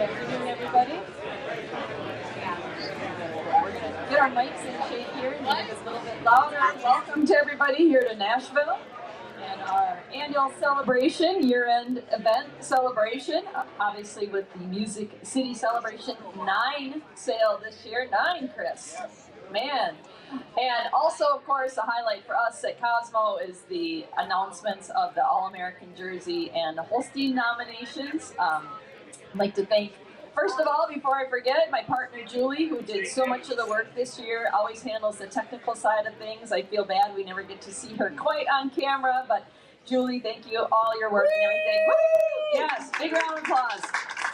afternoon, everybody. We're going to get our mics in shape here and make it a little bit louder. Welcome to everybody here to Nashville and our annual celebration, year-end event celebration, obviously with the Music City Celebration 9 sale this year. 9, Chris. Man. And also, of course, the highlight for us at Cosmo is the announcements of the All-American jersey and the Holstein nominations. I'd like to thank, first of all, before I forget, my partner Julie, who did so much of the work this year, always handles the technical side of things. I feel bad we never get to see her quite on camera, but Julie, thank you, all your work and everything. Woo! Yes, big round of applause.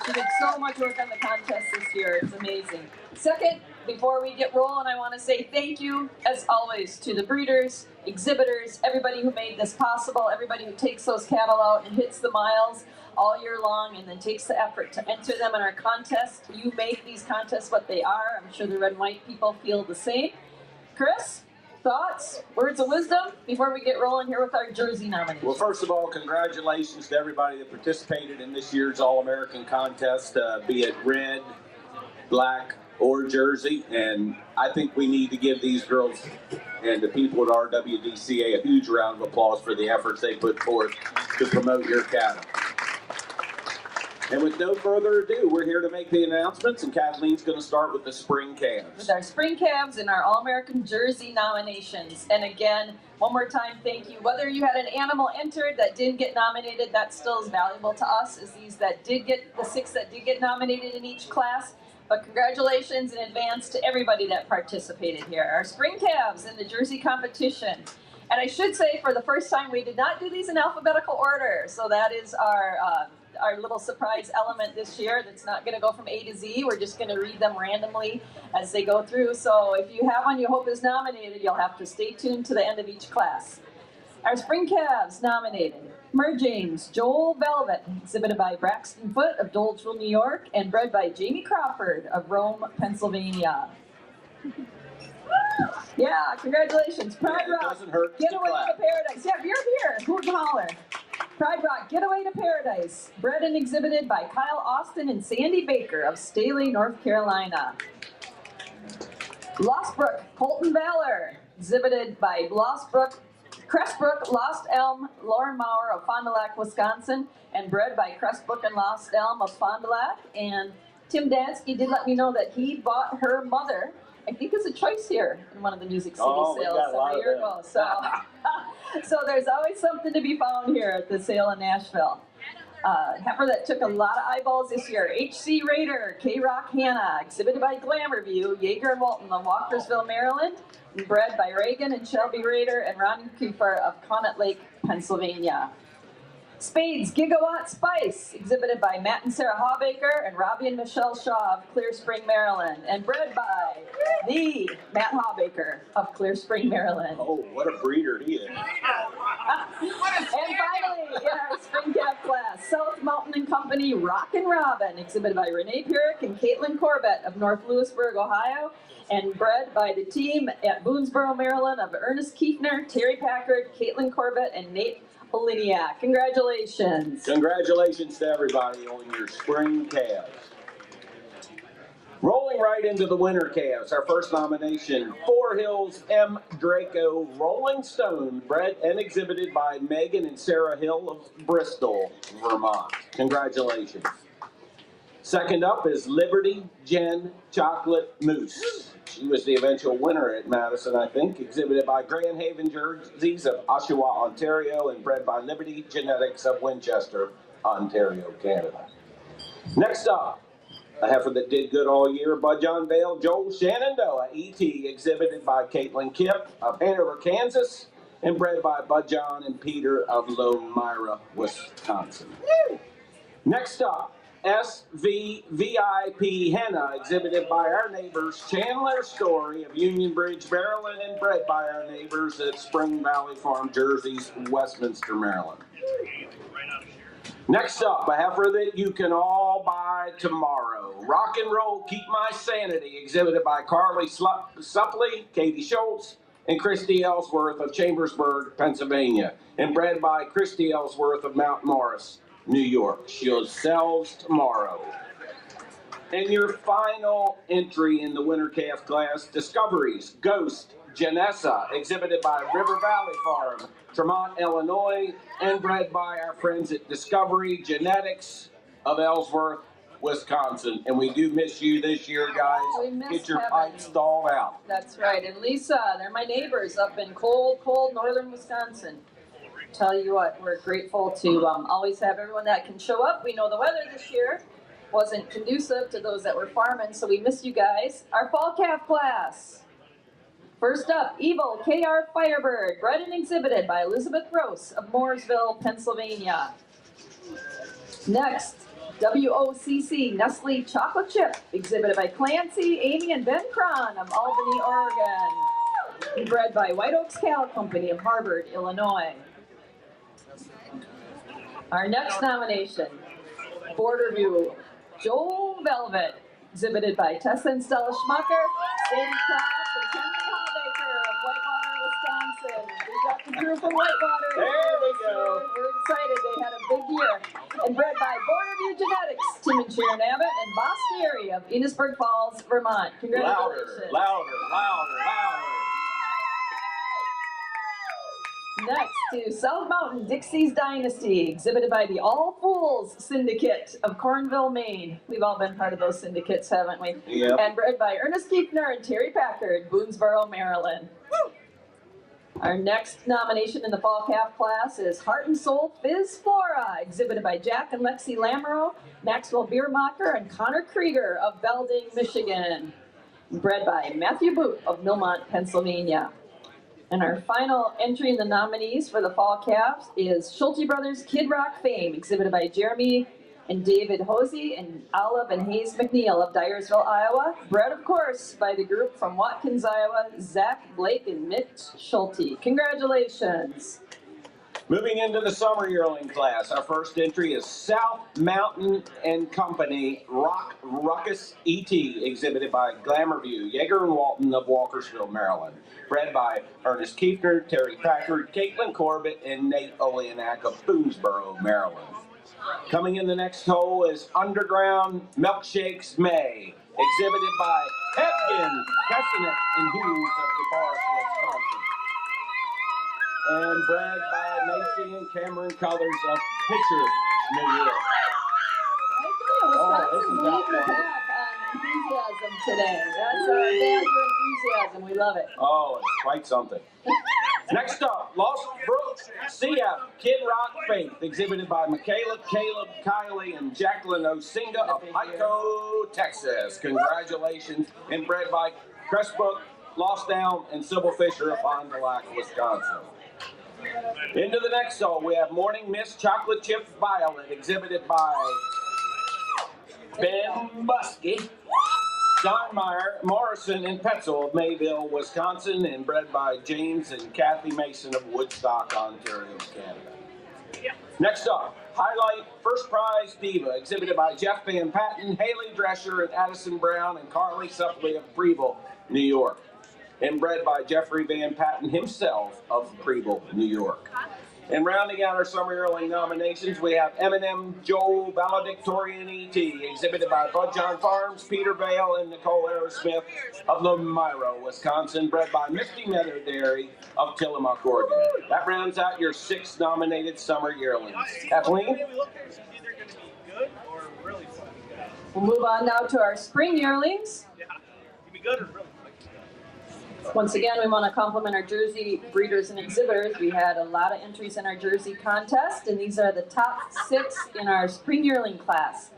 She did so much work on the contest this year. It's amazing. Second, before we get rolling, I want to say thank you, as always, to the breeders, exhibitors, everybody who made this possible, everybody who takes those cattle out and hits the miles all year long and then takes the effort to enter them in our contest. You make these contests what they are. I'm sure the red and white people feel the same. Chris, thoughts, words of wisdom before we get rolling here with our jersey nomination? Well, first of all, congratulations to everybody that participated in this year's All-American contest, be it red, black, or jersey. And I think we need to give these girls and the people at RWDCA a huge round of applause for the efforts they put forth to promote your cattle. And with no further ado, we're here to make the announcements, and Kathleen's going to start with the spring calves. With our spring calves and our All-American jersey nominations. And again, one more time, thank you. Whether you had an animal entered that didn't get nominated, that still is valuable to us, as these that did get, the 6 that did get nominated in each class. But congratulations in advance to everybody that participated here. Our spring calves in the jersey competition. And I should say, for the first time, we did not do these in alphabetical order. So that is our little surprise element this year. That's not going to go from A to Z. We're just going to read them randomly as they go through. So if you have one you hope is nominated, you'll have to stay tuned to the end of each class. Our spring calves nominated: Merjames Joel Velvet, exhibited by Braxton Foote of Dolgeville, New York, and bred by Jamie Crawford of Rome, Pennsylvania. Yeah, congratulations. Pride Rock, Getaway to Paradise. Yeah, if you're here, who can holler? Pride Rock, Getaway to Paradise, bred and exhibited by Kyle Austin and Sandy Baker of Staley, North Carolina. Lost Brook, Colton Valor, exhibited by Crestbrook, Lost Elm, Lauren Maurer of Fond du Lac, Wisconsin, and bred by Crestbrook and Lost Elm of Fond du Lac. And Tim Dansky did let me know that he bought her mother, I think it's a choice here in one of the Music City sales a year ago. So there's always something to be found here at the sale in Nashville. Heifer that took a lot of eyeballs this year: H.C. Raider, K-Rock Hannah, exhibited by Glamourview, Yeager and Walton of Walkersville, Maryland, and bred by Reagan and Shelby Raider and Ronnie Cooper of Connaught Lake, Pennsylvania. Spades Gigawatt Spice, exhibited by Matt and Sarah Hawbaker and Robbie and Michelle Shaw of Clear Spring, Maryland, and bred by the Matt Hawbaker of Clear Spring, Maryland. Oh, what a breeder he is. And finally, in our spring calf class, South Mountain and Company Rockin' Robin, exhibited by Renee Pierrick and Caitlin Corbett of North Lewisburg, Ohio, and bred by the team at Boonesboro, Maryland of Ernest Kiefner, Terry Packard, Caitlin Corbett, and Nate Poliniak. Congratulations. Congratulations to everybody on your spring calves. Rolling right into the winter calves, our first nomination, Four Hills M. Draco Rolling Stone, bred and exhibited by Megan and Sarah Hill of Bristol, Vermont. Congratulations. Second up is Liberty Jen Chocolate Moose. She was the eventual winner at Madison, I think, exhibited by Grand Haven Jerseys of Oshawa, Ontario, and bred by Liberty Genetics of Winchester, Ontario, Canada. Next up, a heifer that did good all year, Bud John Vale Joel Shenandoah, E.T., exhibited by Caitlin Kipp of Hanover, Kansas, and bred by Bud John and Peter of Lone Myra, Wisconsin. Next up, SVVIP Henna, exhibited by our neighbors Chandler Story of Union Bridge, Maryland, and bred by our neighbors at Spring Valley Farm Jerseys, Westminster, Maryland. Next up, a heifer that you can all buy tomorrow. Rock and Roll Keep My Sanity, exhibited by Carly Suppley, Katie Schultz, and Christy Ellsworth of Chambersburg, Pennsylvania, and bred by Christy Ellsworth of Mount Morris, New York. She'll sells tomorrow. And your final entry in the winter calf class, Discoveries Ghost Janessa, exhibited by River Valley Farm, Tremont, Illinois, and bred by our friends at Discovery Genetics of Ellsworth, Wisconsin. And we do miss you this year, guys. Get your pipes stalled out. That's right. And Lisa, they're my neighbors up in cold northern Wisconsin. Tell you what, we're grateful to always have everyone that can show up. We know the weather this year wasn't conducive to those that were farming, so we miss you guys. Our fall calf class. First up, Evil KR Firebird, bred and exhibited by Elizabeth Gross of Mooresville, Pennsylvania. Next, WOCC Nestle Chocolate Chip, exhibited by Clancy, Amy, and Ben Cron of Albany, Oregon. Bred by White Oaks Cow Company of Harvard, Illinois. Our next nomination, Border View Joel Velvet, exhibited by Tessa and Stella Schmucker, Sandy Cross, and Henry Hallbaker of Whitewater, Wisconsin. We got the crew from Whitewater. There we go. We're excited. They had a big year. And bred by Border View Genetics, Tim and Sharon Abbott, and Boss Dairy of Enosburg Falls, Vermont. Congratulations. Louder. Next to South Mountain Dixie's Dynasty, exhibited by the All Fools Syndicate of Cornville, Maine. We've all been part of those syndicates, haven't we? Yep. And bred by Ernest Kiefner and Terry Packard, Boonesboro, Maryland. Woo! Our next nomination in the fall calf class is Heart and Soul Fizz Flora, exhibited by Jack and Lexi Lamoureux, Maxwell Biermacher, and Connor Krieger of Belding, Michigan. Bred by Matthew Boot of Millmont, Pennsylvania. And our final entry in the nominees for the fall calves is Schulte Brothers Kid Rock Fame, exhibited by Jeremy and David Hosey and Olive and Hayes McNeil of Dyersville, Iowa. Bred, of course, by the group from Watkins, Iowa, Zach Blake and Mitch Schulte. Congratulations. Moving into the summer yearling class, our first entry is South Mountain and Company Rock Ruckus ET, exhibited by Glamourview, Yeager and Walton of Walkersville, Maryland. Bred by Ernest Kiefner, Terry Packard, Caitlin Corbett, and Nate Oleanak of Boonesboro, Maryland. Coming in the next hole is Underground Milkshakes May, exhibited by Hebgen, Kessinet, and Hughes of DeForest, Wisconsin. And bred by Macy and Cameron Colors of Pitcher, New York. Wisconsin's leading the pack on enthusiasm today. That's our band for enthusiasm. We love it. Oh, it's quite something. Next up, Lost Brook CF Kid Rock Faith, exhibited by Michaela, Caleb, Kylie, and Jacqueline Osinga of Hyco, Texas. Congratulations. And bred by Crestbrook, Lost Down, and Sybil Fisher of Fond du Lac, Wisconsin. Into the next hole, we have Morning Mist Chocolate Chip Violet, exhibited by Ben Buskey, John Meyer, Morrison, and Petzel of Mayville, Wisconsin, and bred by James and Kathy Mason of Woodstock, Ontario, Canada. Next up, Highlight First Prize Diva, exhibited by Jeff Van Patten, Haley Drescher, and Addison Brown, and Carly Suppley of Preble, New York. And bred by Jeffrey Van Patten himself of Preble, New York. And rounding out our summer yearling nominations, we have M&M Joel Valedictorian ET, exhibited by Bud John Farms, Peter Vale, and Nicole Aerosmith of Lomiro, Wisconsin, bred by Misty Meadow Dairy of Tillamook, Oregon. That rounds out your 6 nominated summer yearlings. Kathleen? We'll move on now to our spring yearlings. Once again, we want to compliment our Jersey breeders and exhibitors. We had a lot of entries in our Jersey contest, and these are the top 6 in our spring yearling class.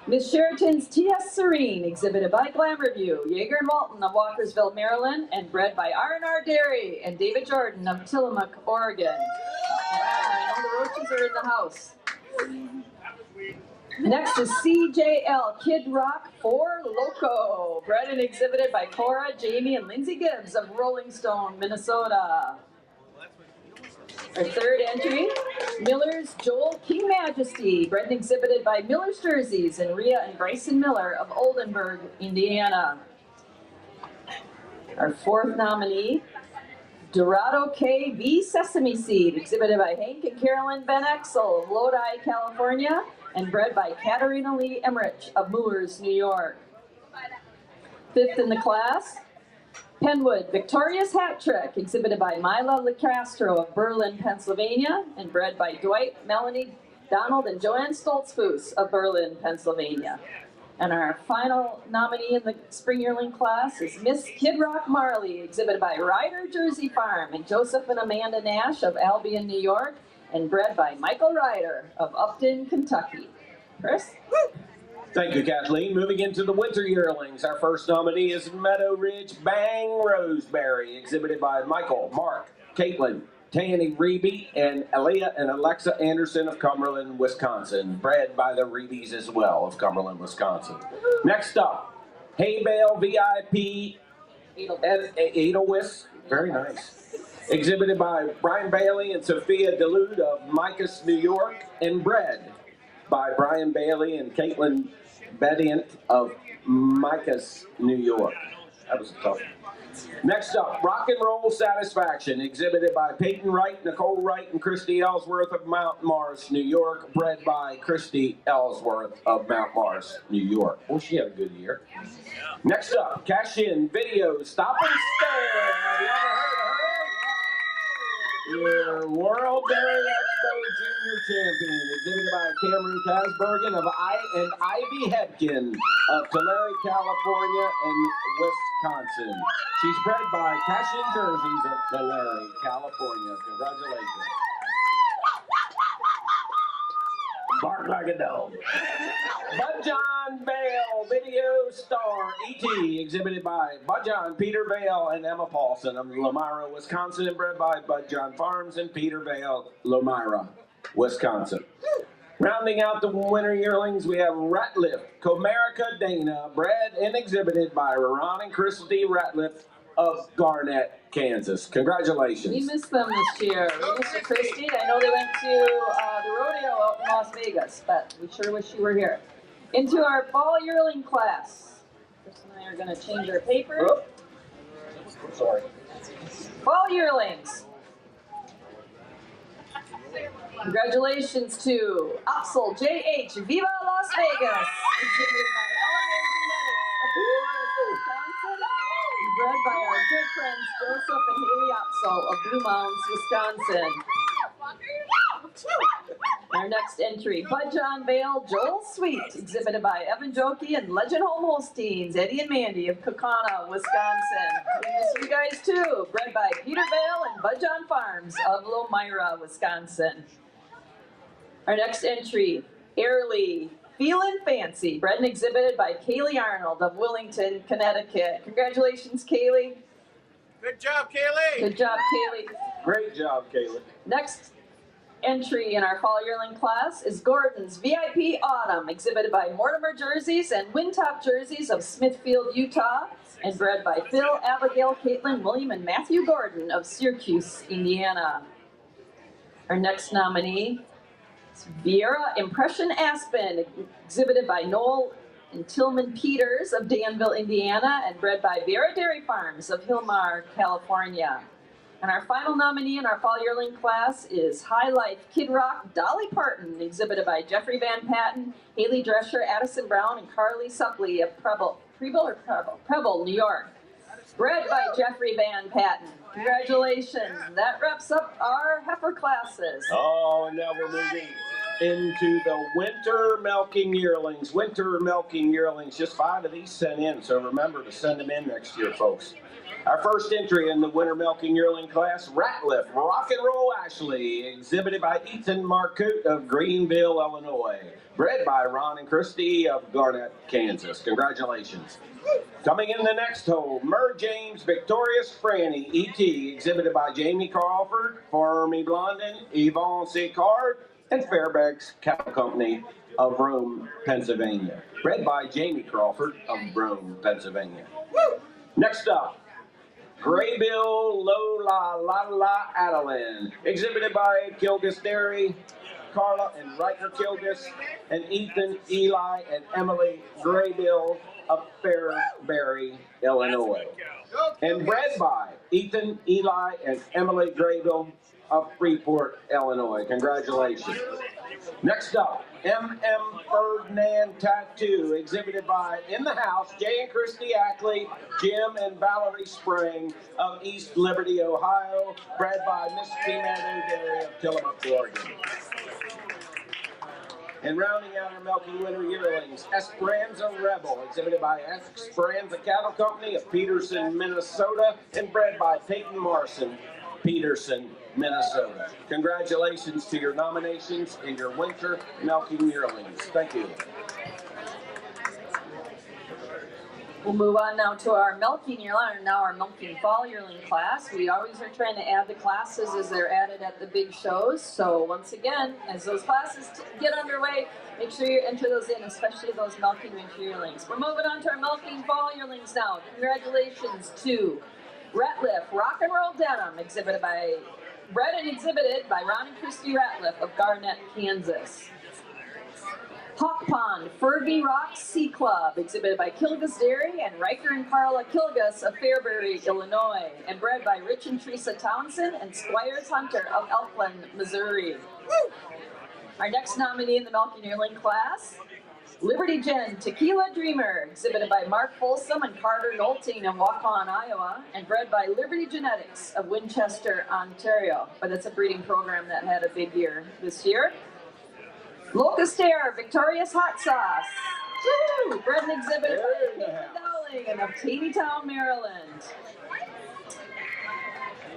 Miss Sheraton's T.S. Serene, exhibited by Glamourview, Yeager and Walton of Walkersville, Maryland, and bred by R&R Dairy and David Jordan of Tillamook, Oregon. I know the roaches are in the house. Next is CJL Kid Rock 4 Loco, bred and exhibited by Cora, Jamie, and Lindsay Gibbs of Rolling Stone, Minnesota. Our third entry, Miller's Joel King Majesty, bred and exhibited by Miller's Jerseys and Rhea and Bryson Miller of Oldenburg, Indiana. Our fourth nominee, Dorado KV Sesame Seed, exhibited by Hank and Carolyn Van Exel of Lodi, California. and bred by Katarina Lee Emmerich of Moores, New York. Fifth in the class, Penwood Victorious Hat Trick, exhibited by Mila LeCastro of Berlin, Pennsylvania, and bred by Dwight, Melanie, Donald, and Joanne Stoltzfus of Berlin, Pennsylvania. And our final nominee in the spring yearling class is Miss Kid Rock Marley, exhibited by Ryder Jersey Farm and Joseph and Amanda Nash of Albion, New York, and bred by Michael Ryder of Upton, Kentucky. Chris? Thank you, Kathleen. Moving into the winter yearlings, our first nominee is Meadow Ridge Bang Roseberry, exhibited by Michael, Mark, Caitlin, Tanny Reeby, and Aaliyah and Alexa Anderson of Cumberland, Wisconsin, bred by the Reebys as well of Cumberland, Wisconsin. Next up, Hay Bale VIP Edelweiss, very nice, exhibited by Brian Bailey and Sophia Delude of Micus, New York, and bred by Brian Bailey and Caitlin Bediant of Micus, New York. That was a tough one. Next up, Rock and Roll Satisfaction, exhibited by Peyton Wright, Nicole Wright, and Christy Ellsworth of Mount Morris, New York, bred by Christy Ellsworth of Mount Morris, New York. Well, she had a good year. Next up, Cash In Video Stop and Stare. Have you ever heard of her? Your World Dairy Expo Junior Champion, exhibited by Cameron Kasbergen of and Ivy Hebkin of Tulare, California, and Wisconsin. She's bred by Cash In Jerseys of Tulare, California. Congratulations. Bark like a dog. Budjon Vale Video Star E.T. exhibited by Budjon, Peter Vale, and Emma Paulson of Lomira, Wisconsin, and bred by Budjon Farms in Peter Vale, Lomira, Wisconsin. Rounding out the winter yearlings, we have Ratliff Comerica Dana, bred and exhibited by Ron and Christy Ratliff of Garnett, Kansas. Congratulations. We missed them this year. We missed Christy. I know they went to the rodeo out in Las Vegas, but we sure wish you were here. Into our fall yearling class. Chris and I are going to change our paper. Oh. Sorry. Fall yearlings. Congratulations to Axel J.H. Viva Las Vegas, exhibited by Elevator Genetics of Blue Wisconsin, and bred by our good friends Joseph and Haley Axel of Blue Mounds, Wisconsin. Our next entry, Budjon Vale Joel Sweet, exhibited by Evan Jokey and Legend Home Holsteins, Eddie and Mandy of Kokana, Wisconsin. We miss you guys too, bred by Peter Vale and Budjon Farms of Lomira, Wisconsin. Our next entry, Airly Feelin' Fancy, bred and exhibited by Kaylee Arnold of Willington, Connecticut. Congratulations, Kaylee. Good job, Kaylee. Good job, Kaylee. Great job, Kaylee. Next entry in our fall yearling class is Gordon's VIP Autumn, exhibited by Mortimer Jerseys and Wintop Jerseys of Smithfield, Utah, and bred by Phil, Abigail, Caitlin, William, and Matthew Gordon of Syracuse, Indiana. Our next nominee is Viera Impression Aspen, exhibited by Noel and Tillman Peters of Danville, Indiana, and bred by Viera Dairy Farms of Hilmar, California. And our final nominee in our fall yearling class is High Life Kid Rock Dolly Parton, exhibited by Jeffrey Van Patten, Haley Drescher, Addison Brown, and Carly Suppley of Preble, New York. Bred by Jeffrey Van Patten. Congratulations. That wraps up our heifer classes. Oh, and now we're moving into the winter milking yearlings. Winter milking yearlings, just 5 of these sent in, so remember to send them in next year, folks. Our first entry in the winter milking yearling class, Ratliff Rock and Roll Ashley, exhibited by Ethan Marcotte of Greenville, Illinois. Bred by Ron and Christy of Garnett, Kansas. Congratulations. Coming in the next hole, Mer James Victorious Franny, E.T., exhibited by Jamie Crawford, Fermi Blondin, Yvonne Sicard, and Fairbanks Cattle Company of Rome, Pennsylvania. Bred by Jamie Crawford of Rome, Pennsylvania. Next up, Graybill Lola La La Adeline, exhibited by Kilgus Dairy, Carla and Riker Kilgus, and Ethan, Eli, and Emily Graybill of Fairbury, Illinois. And bred by Ethan, Eli, and Emily Graybill of Freeport, Illinois. Congratulations. Next up, M.M. Ferdinand Tattoo, exhibited by In the House, Jay and Christy Ackley, Jim and Valerie Spring of East Liberty, Ohio, bred by Mississippi Meadow Dairy of Tillamook, Oregon. And rounding out our milking winter yearlings, Esperanza Rebel, exhibited by Esperanza Cattle Company of Peterson, Minnesota, and bred by Peyton Morrison, Peterson, Minnesota. Congratulations to your nominations in your winter milking yearlings. Thank you. We'll move on now to our milking yearling, now our milking fall yearling class. We always are trying to add the classes as they're added at the big shows. So once again, as those classes get underway, make sure you enter those in, especially those milking winter yearlings. We're moving on to our milking fall yearlings now. Congratulations to Ratliff Rock and Roll Denim, bred and exhibited by Ron and Christy Ratliff of Garnett, Kansas. Hawk Pond Furby Rock Sea Club, exhibited by Kilgus Dairy and Riker and Carla Kilgus of Fairbury, Illinois, and bred by Rich and Teresa Townsend and Squires Hunter of Elkland, Missouri. Our next nominee in the milking yearling class, Liberty Gin Tequila Dreamer, exhibited by Mark Folsom and Carter Nolting of Waupun, Iowa, and bred by Liberty Genetics of Winchester, Ontario. But it's a breeding program that had a big year this year. Locust Air Victorious Hot Sauce, woo! Bred and exhibited by Caitlin Dowling of Taneytown, Maryland.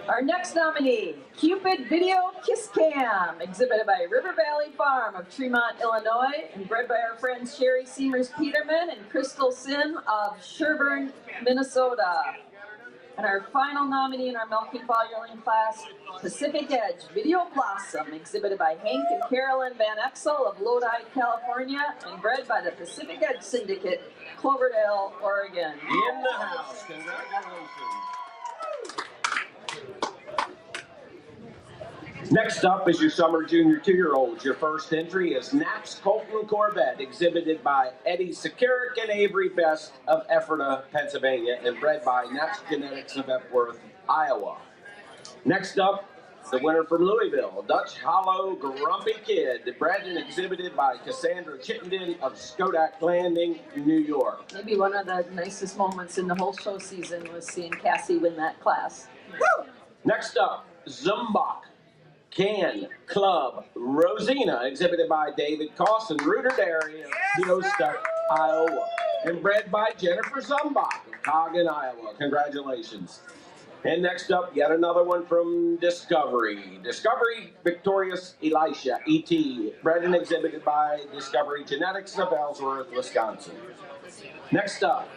Our next nominee, Cupid Video Kiss Cam, exhibited by River Valley Farm of Tremont, Illinois, and bred by our friends Sherry Seamers Peterman and Crystal Sim of Sherburne, Minnesota. And our final nominee in our milking fall yearling class, Pacific Edge Video Blossom, exhibited by Hank and Carolyn Van Exel of Lodi, California, and bred by the Pacific Edge Syndicate, Cloverdale, Oregon. In the house, congratulations. Next up is your summer junior 2-year-olds. Your first entry is Naps Colton Corvette, exhibited by Eddie Sekirik and Avery Best of Ephrata, Pennsylvania, and bred by Naps Genetics of Epworth, Iowa. Next up, the winner from Louisville, Dutch Hollow Grumpy Kid, bred and exhibited by Cassandra Chittenden of Skodak Landing, New York. Maybe one of the nicest moments in the whole show season was seeing Cassie win that class. Woo! Next up, Zumbach Can Club Rosina, exhibited by David Koss and Rooter Dairy of Peosta, Iowa, and bred by Jennifer Zumbach of Coggan, Iowa. Congratulations. And next up, yet another one from Discovery. Discovery Victorious Elisha, E.T., bred and exhibited by Discovery Genetics of Ellsworth, Wisconsin. Next up,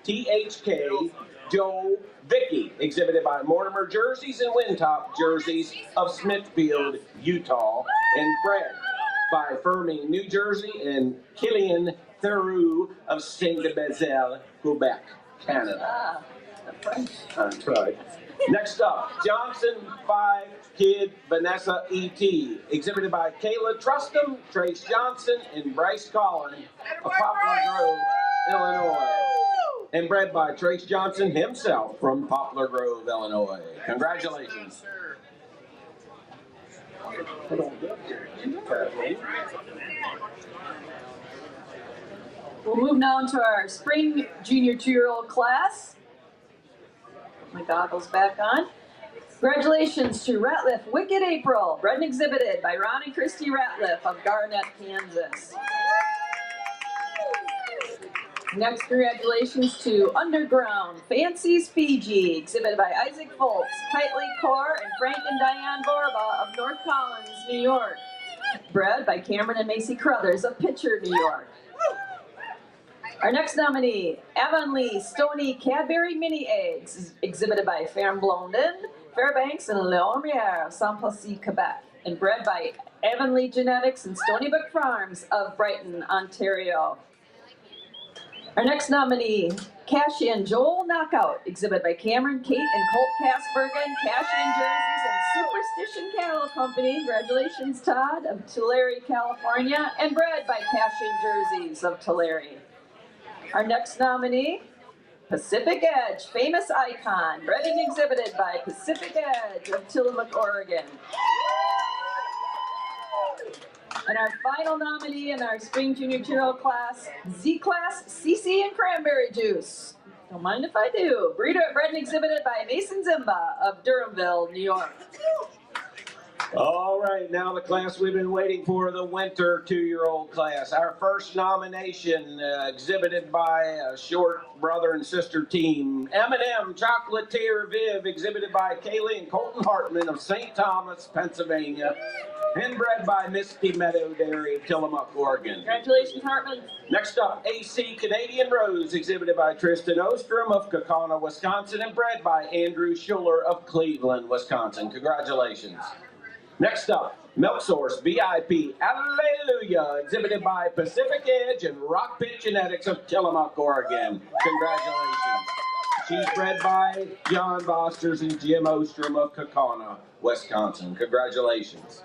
NJTHK Joe Vicky, exhibited by Mortimer Jerseys and Wintop Jerseys of Smithfield, Utah, and bred by Ferming, New Jersey, and Killian Theroux of Saint-Basile, Quebec, Canada. That's right. Next up, Johnson 5 Kid Vanessa E.T., exhibited by Kayla Trustum, Trace Johnson, and Bryce Collin of Poplar Grove, Illinois, and bred by Trace Johnson himself from Poplar Grove, Illinois. Congratulations. We'll move now to our spring junior 2-year-old class. My goggles back on. Congratulations to Ratliff Wicked April, bred and exhibited by Ron and Christy Ratliff of Garnett, Kansas. Next, congratulations to Underground Fancies Fiji, exhibited by Isaac Foltz, Tightly Core, and Frank and Diane Borba of North Collins, New York. Bred by Cameron and Macy Crothers of Pitcher, New York. Our next nominee, Avonlea Stony Cadbury Mini Eggs, exhibited by Ferme Blondin, Fairbanks, and Leomier of Saint-Placide, Quebec, and bred by Avonlea Genetics and Stony Brook Farms of Brighton, Ontario. Our next nominee, Cash In Joel Knockout, exhibited by Cameron, Kate, and Colt Kasbergen, Cash In Jerseys and Superstition Cattle Company. Congratulations, Todd, of Tulare, California, and bred by Cash In Jerseys of Tulare. Our next nominee, Pacific Edge, Famous Icon, bred and exhibited by Pacific Edge of Tillamook, Oregon. And our final nominee in our spring junior cheerleader class, Z class, CC and cranberry juice. Don't mind if I do. Bred and exhibited by Mason Zimba of Durhamville, New York. All right, now the class we've been waiting for, the winter 2-year-old class. Our first nomination exhibited by a short brother and sister team. M&M Chocolatier Viv, exhibited by Kaylee and Colton Hartman of St. Thomas, Pennsylvania, and bred by Misty Meadow Dairy of Tillamook, Oregon. Congratulations, Hartman. Next up, AC Canadian Rose, exhibited by Tristan Ostrom of Kaukauna, Wisconsin, and bred by Andrew Schuler of Cleveland, Wisconsin. Congratulations. Next up, Milk Source VIP Alleluia, exhibited by Pacific Edge and Rock Pit Genetics of Tillamook, Oregon. Congratulations. She's bred by John Bosters and Jim Ostrom of Kaukauna, Wisconsin. Congratulations.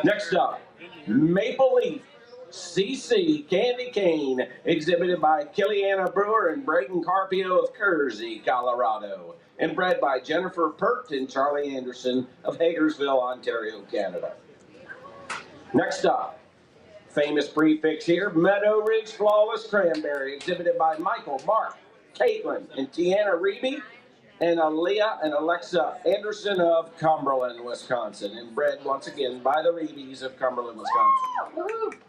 Next up, Maple Leaf CC Candy Cane, exhibited by Kiliana Brewer and Braden Carpio of Kersey, Colorado, and bred by Jennifer Pert and Charlie Anderson of Hagersville, Ontario, Canada. Next up, famous prefix here, Meadow Ridge Flawless Cranberry, exhibited by Michael, Mark, Caitlin, and Tiana Reeby, and Aaliyah and Alexa Anderson of Cumberland, Wisconsin, and bred once again by the Reebies of Cumberland, Wisconsin.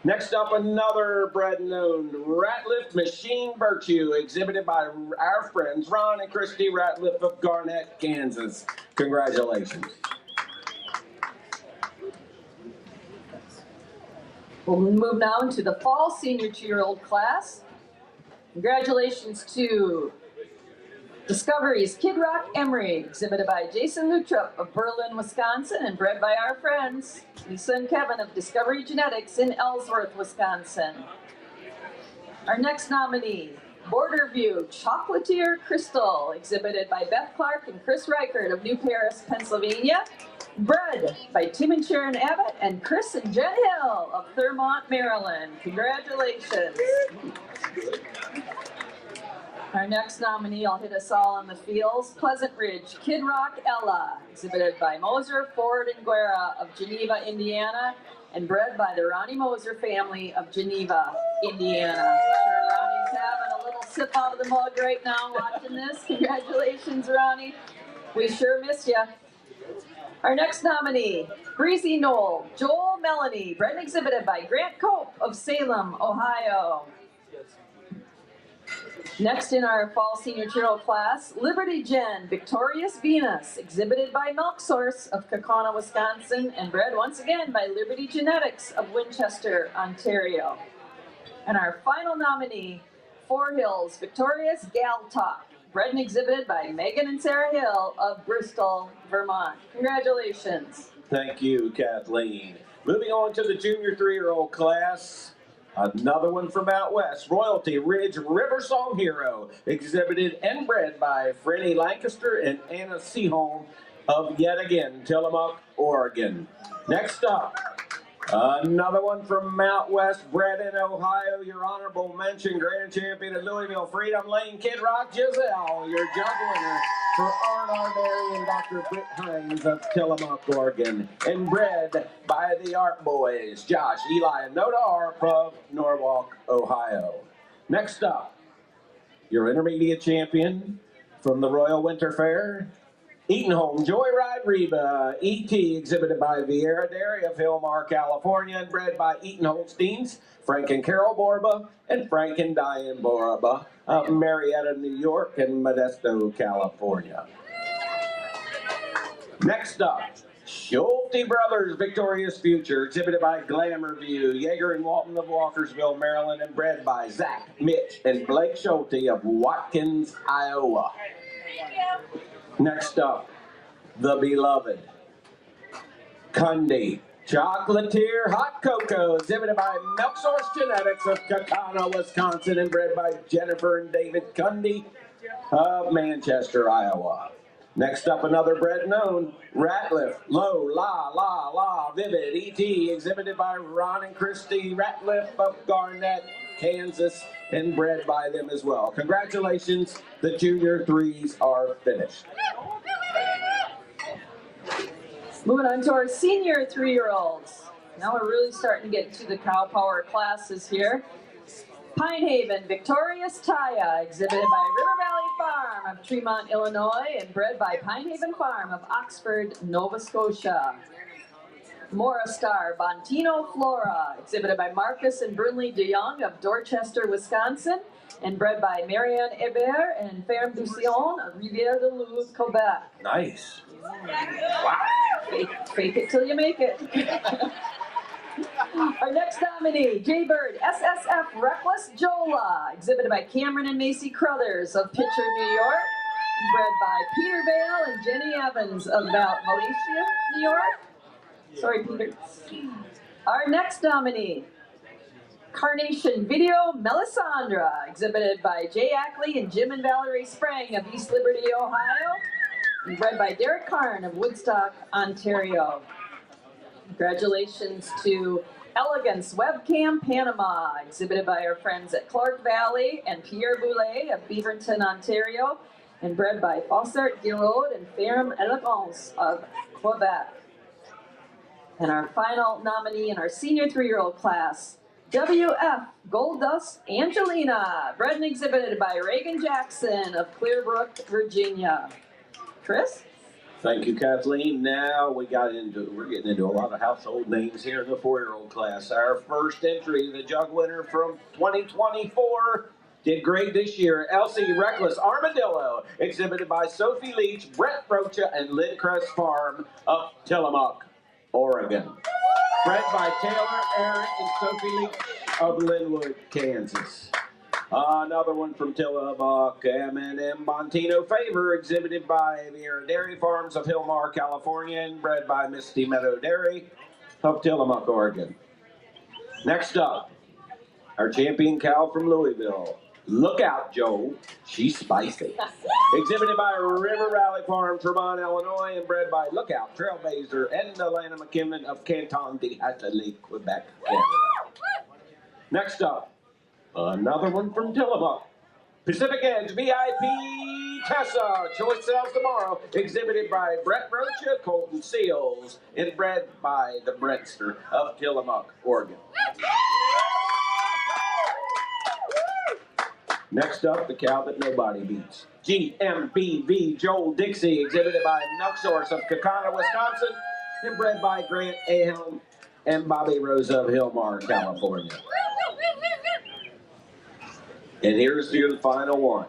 Next up, another bred and owned Ratliff Machine Virtue, exhibited by our friends Ron and Christy Ratliff of Garnett, Kansas. Congratulations. We'll move now into the fall senior 2-year-old class. Congratulations to Discovery's Kid Rock Emery, exhibited by Jason Lutrup of Berlin, Wisconsin, and bred by our friends Lisa and Kevin of Discovery Genetics in Ellsworth, Wisconsin. Our next nominee, Border View Chocolatier Crystal, exhibited by Beth Clark and Chris Reichert of New Paris, Pennsylvania, bred by Tim and Sharon Abbott and Chris and Jen Hill of Thurmont, Maryland. Congratulations. Our next nominee, I'll hit us all on the fields, Pleasant Ridge Kid Rock Ella, exhibited by Moser, Ford, and Guerra of Geneva, Indiana, and bred by the Ronnie Moser family of Geneva, Indiana. I'm sure Ronnie's having a little sip out of the mug right now watching this. Congratulations, Ronnie. We sure miss you. Our next nominee, Breezy Knoll Joel Melanie, bred and exhibited by Grant Cope of Salem, Ohio. Next in our fall senior cheerleader class, Liberty Jen Victorious Venus, exhibited by Milk Source of Kaukauna, Wisconsin, and bred once again by Liberty Genetics of Winchester, Ontario. And our final nominee, Four Hills Victorious Gal Talk, bred and exhibited by Megan and Sarah Hill of Bristol, Vermont. Congratulations. Thank you, Kathleen. Moving on to the junior 3-year-old class. Another one from out west, Royalty Ridge River Song Hero, exhibited and bred by Frenny Lancaster and Anna Seaholm of, yet again, Tillamook, Oregon. Next up, another one from out west, bred in Ohio, your honorable mention, grand champion of Louisville Freedom Lane, Kid Rock Giselle, your jug winner for R&R Berry and Dr. Britt Hines of Tillamook, Oregon, and bred by the Art Boys, Josh, Eli, and Noda Arp of Norwalk, Ohio. Next up, your intermediate champion from the Royal Winter Fair, Eatonholm Joyride Reba, E.T., exhibited by Vieira Dairy of Hillmar, California, and bred by Eaton Holsteins, Frank and Carol Borba, and Frank and Diane Borba of Marietta, New York, and Modesto, California. Next up, Schulte Brothers Victorious Future, exhibited by Glamour View, Yeager and Walton of Walkersville, Maryland, and bred by Zach, Mitch, and Blake Schulte of Watkins, Iowa. Next up, the beloved Cundy Chocolatier Hot Cocoa, exhibited by Milk Source Genetics of Kaukauna, Wisconsin, and bred by Jennifer and David Cundy of Manchester, Iowa. Next up, another bred known, Ratliff Low La La La Vivid E.T., exhibited by Ron and Christy Ratliff of Garnett, Kansas, and bred by them as well. Congratulations, the junior 3s are finished. Moving on to our senior 3-year-olds. Now we're really starting to get to the cow power classes here. Pine Haven Victorious Taya, exhibited by River Valley Farm of Tremont, Illinois, and bred by Pine Haven Farm of Oxford, Nova Scotia. Mora Star Bontino Flora, exhibited by Marcus and Brunley DeYoung of Dorchester, Wisconsin, and bred by Marianne Hébert and Ferme du Sion of Rivière de Loup, Quebec. Nice. Wow. Fake it till you make it. Our next nominee, Jaybird SSF Reckless Jola, exhibited by Cameron and Macy Crothers of Pitcher, New York, bred by Peter Vale and Jenny Evans of Valencia, New York. Sorry, Peter. Our next nominee, Carnation Video Melisandre, exhibited by Jay Ackley and Jim and Valerie Sprang of East Liberty, Ohio, and bred by Derek Karn of Woodstock, Ontario. Congratulations to Elegance Webcam Panama, exhibited by our friends at Clark Valley and Pierre Boulet of Beaverton, Ontario, and bred by Fossart Giraud and Ferme Elegance of Quebec. And our final nominee in our senior 3-year-old class, WF Gold Dust Angelina, bred and exhibited by Reagan Jackson of Clearbrook, Virginia. Chris? Thank you, Kathleen. Now we're getting into a lot of household names here in the 4-year-old class. Our first entry, the jug winner from 2024, did great this year. Elsie Reckless Armadillo, exhibited by Sophie Leach, Brett Rocha, and Lynn Crest Farm of Tillamook, Oregon. Bred by Taylor, Aaron, and Sophie Leach of Linwood, Kansas. Another one from Tillamook, M&M Bontino Favor, exhibited by Vieira Dairy Farms of Hillmar, California, and bred by Misty Meadow Dairy of Tillamook, Oregon. Next up, our champion cow from Louisville. Look out, Joe. She's spicy. Exhibited by River Valley Farm, Tremont, Illinois, and bred by Lookout Trailblazer and Alana McKinnon of Canton de Hautelique, Quebec, Canada. Next up, another one from Tillamook. Pacific Edge VIP Tessa, choice sales tomorrow, exhibited by Brett Rocha, Colton Seals, and bred by the Brettster of Tillamook, Oregon. Next up, the cow that nobody beats. GMBV Joel Dixie, exhibited by Nuxorse of Kakana, Wisconsin, and bred by Grant Ahelm and Bobby Rosa of Hillmar, California. And here's the final one.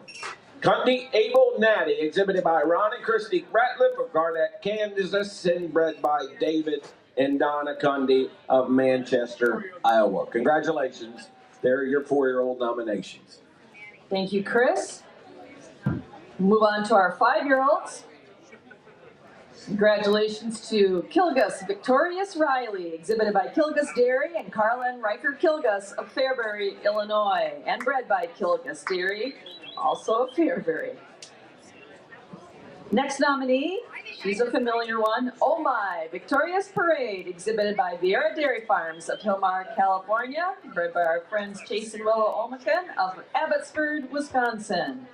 Cundy Abel Natty, exhibited by Ron and Christy Ratliff of Garnett, Kansas, and bred by David and Donna Cundy of Manchester, Iowa. Congratulations. They're your 4-year-old nominations. Thank you, Chris. Move on to our 5-year-olds. Congratulations to Kilgus Victorious Riley, exhibited by Kilgus Dairy and Carlin Riker Kilgus of Fairbury, Illinois, and bred by Kilgus Dairy, also of Fairbury. Next nominee, she's a familiar one, Oh My Victorious Parade, exhibited by Vieira Dairy Farms of Hillmar, California, bred by our friends Chase and Willow Omaken of Abbotsford, Wisconsin.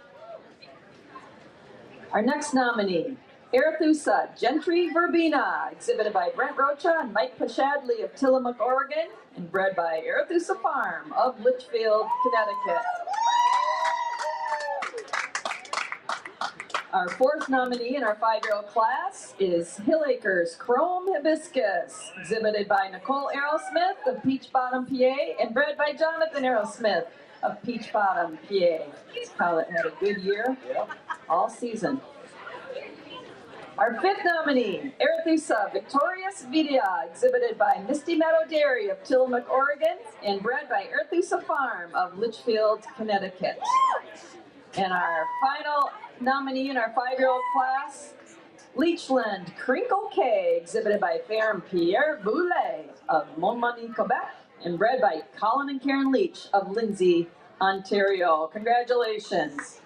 Our next nominee, Arethusa Gentry Verbena, exhibited by Brent Rocha and Mike Pashadley of Tillamook, Oregon, and bred by Arethusa Farm of Litchfield, Connecticut. Our 4th nominee in our 5-year-old class is Hill Acres Chrome Hibiscus, exhibited by Nicole Arrowsmith of Peach Bottom, PA, and bred by Jonathan Arrowsmith of Peach Bottom, PA. This cow that had a good year all season. Our 5th nominee, Arethusa Victorious Vidia, exhibited by Misty Meadow Dairy of Tillamook, Oregon, and bred by Arethusa Farm of Litchfield, Connecticut. And our final nominee in our 5-year-old class, Leachland Crinkle K, exhibited by Ferme Pierre Boulet of Montmagny, Quebec, and bred by Colin and Karen Leach of Lindsay, Ontario. Congratulations.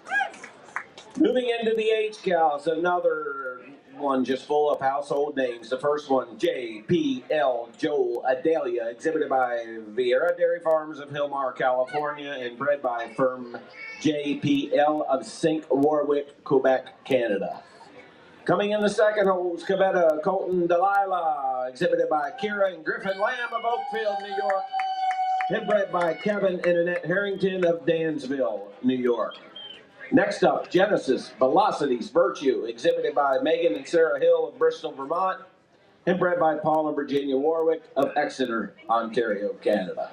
Moving into the age cows, another one just full of household names. The first one, JPL Joel Adelia, exhibited by Vieira Dairy Farms of Hillmar, California, and bred by firm JPL of St. Warwick, Quebec, Canada. Coming in the second holds Cavetta Colton Delilah, exhibited by Kira and Griffin Lamb of Oakfield, New York. And bred by Kevin and Annette Harrington of Dansville, New York. Next up, Genesis Velocities Virtue, exhibited by Megan and Sarah Hill of Bristol, Vermont. And bred by Paul and Virginia Warwick of Exeter, Ontario, Canada.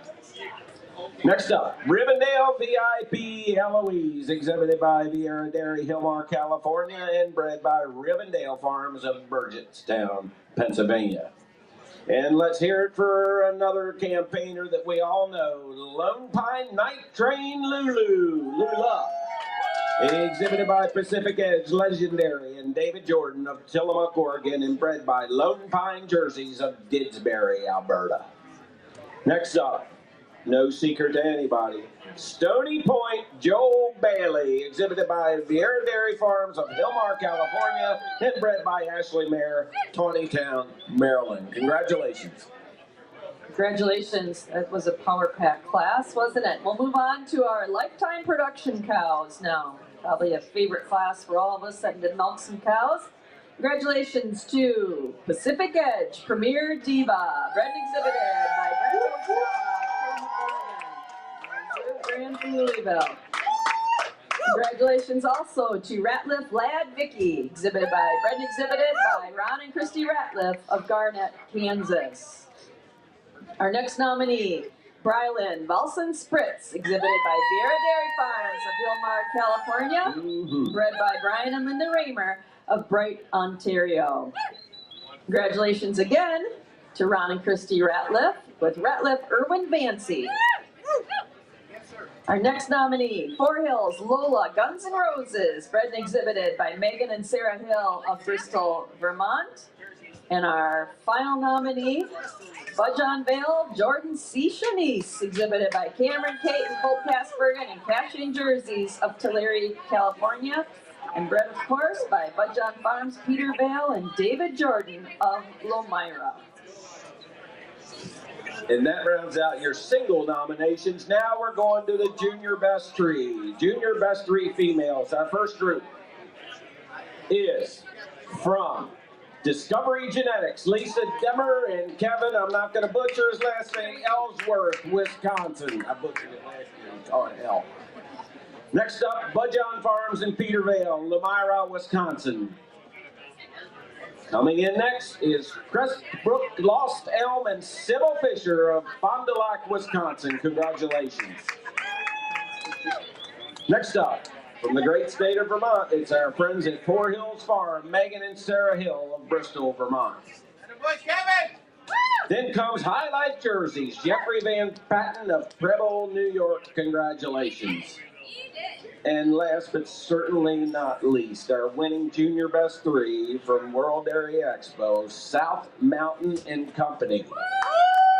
Next up, Rivendell VIP Eloise, exhibited by Vieira Dairy, Hillmar, California, and bred by Rivendell Farms of Burgettstown, Pennsylvania. And let's hear it for another campaigner that we all know, Lone Pine Night Train Lula. Exhibited by Pacific Edge Legendary and David Jordan of Tillamook, Oregon, and bred by Lone Pine Jerseys of Didsbury, Alberta. Next up, no secret to anybody, Stony Point Joel Bailey, exhibited by Vieira Dairy Farms of Hillmar, California, and bred by Ashley Mayer, Tawnytown, Maryland. Congratulations. Congratulations. That was a power pack class, wasn't it? We'll move on to our lifetime production cows now. Probably a favorite class for all of us that did milk some cows. Congratulations to Pacific Edge Premier Diva, bred and exhibited by Brent from Louisville. Congratulations also to Ratliff Lad Vicky, exhibited by bred and exhibited by Ron and Christy Ratliff of Garnett, Kansas. Our next nominee, Brylan Valson Spritz, exhibited by Vieira Dairy Farms of Hillmar, California, bred by Brian and Linda Raymer of Bright, Ontario. Congratulations again to Ron and Christy Ratliff with Ratliff Irwin Vancy. Our next nominee, Four Hills Lola Guns N' Roses, bred and exhibited by Megan and Sarah Hill of Bristol, Vermont. And our final nominee, Budjon Vale Jordan C. Shanice, exhibited by Cameron Kate and Colt Kasbergen and Cashing Jerseys of Tulare, California. And bred, of course, by Budjon Farms, Peter Vale and David Jordan of Lomira. And that rounds out your single nominations. Now we're going to the Junior Best 3. Junior Best 3 females. Our first group is from Discovery Genetics, Lisa Demmer and Kevin, I'm not going to butcher his last name, Ellsworth, Wisconsin. I butchered it last year. Oh, hell. Next up, Budjon Farms in Peter Vale, Lomira, Wisconsin. Coming in next is Crestbrook, Lost Elm, and Sybil Fisher of Fond du Lac, Wisconsin. Congratulations. Next up, from the great state of Vermont, it's our friends at Four Hills Farm, Megan and Sarah Hill of Bristol, Vermont. Kevin! Then comes Highlight Jerseys, Jeffrey Van Patten of Preble, New York. Congratulations. And last but certainly not least, our winning Junior Best 3 from World Dairy Expo, South Mountain and Company.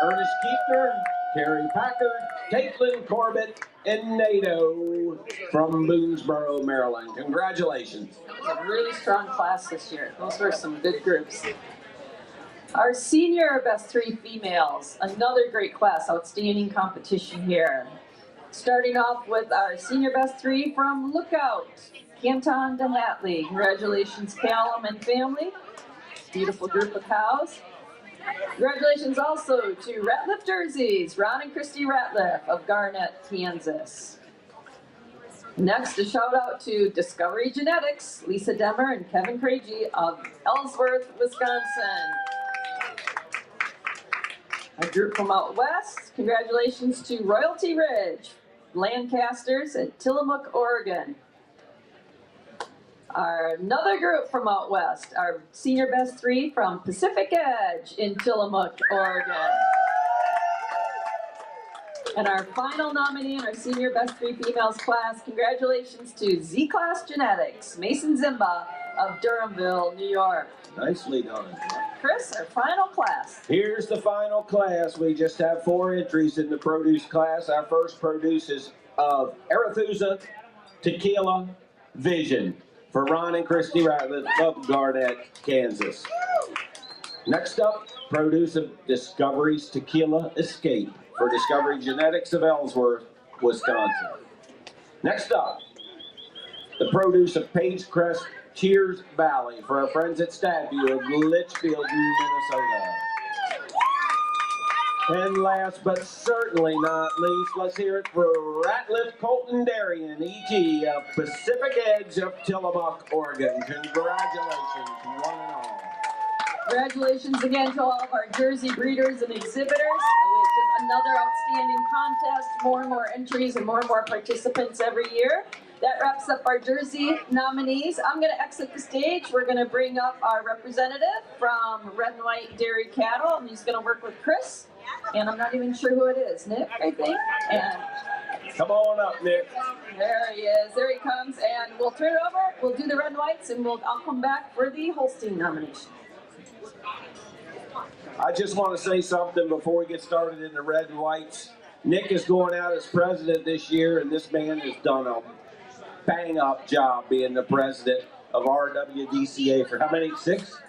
Ernest Kiefner, Terry Packard, Caitlin Corbett, and NATO from Boonesboro, Maryland. Congratulations. It was a really strong class this year. Those were some good groups. Our Senior Best 3 females, another great class, outstanding competition here. Starting off with our Senior Best 3 from Lookout, Canton to Hatley. Congratulations, Callum and family. Beautiful group of cows. Congratulations also to Ratliff Jerseys, Ron and Christy Ratliff of Garnett, Kansas. Next, a shout out to Discovery Genetics, Lisa Demmer and Kevin Craigie of Ellsworth, Wisconsin. A group from out west, congratulations to Royalty Ridge, Lancasters at Tillamook, Oregon. Another group from out west, our Senior Best 3 from Pacific Edge in Tillamook, Oregon. And our final nominee in our Senior Best 3 females class, congratulations to Z-Class Genetics, Mason Zimba of Durhamville, New York. Nicely done. Chris, our final class. Here's the final class. We just have 4 entries in the produce class. Our first produce is of Arethusa Tequila Vision for Ron and Christy Ratliff of Garnett, Kansas. Next up, produce of Discovery's Tequila Escape for Discovery Genetics of Ellsworth, Wisconsin. Next up, the produce of Pagecrest Cheers Valley for our friends at Stadview of Litchfield, Minnesota. And last but certainly not least, let's hear it for Ratliff Colton Darien, ET of Pacific Edge of Tillamook, Oregon. Congratulations, one and all. Congratulations again to all of our Jersey breeders and exhibitors. With just another outstanding contest, more and more entries and more participants every year. That wraps up our Jersey nominees. I'm going to exit the stage. We're going to bring up our representative from Red and White Dairy Cattle, and he's going to work with Chris. And I'm not even sure who it is, Nick, I think. And come on up, Nick. There he is. There he comes. And we'll turn it over. We'll do the Red and Whites, and I'll come back for the Holstein nomination. I just want to say something before we get started in the Red and Whites. Nick is going out as president this year, and this man has done a bang-up job being the president of RWDCA for how many? 6?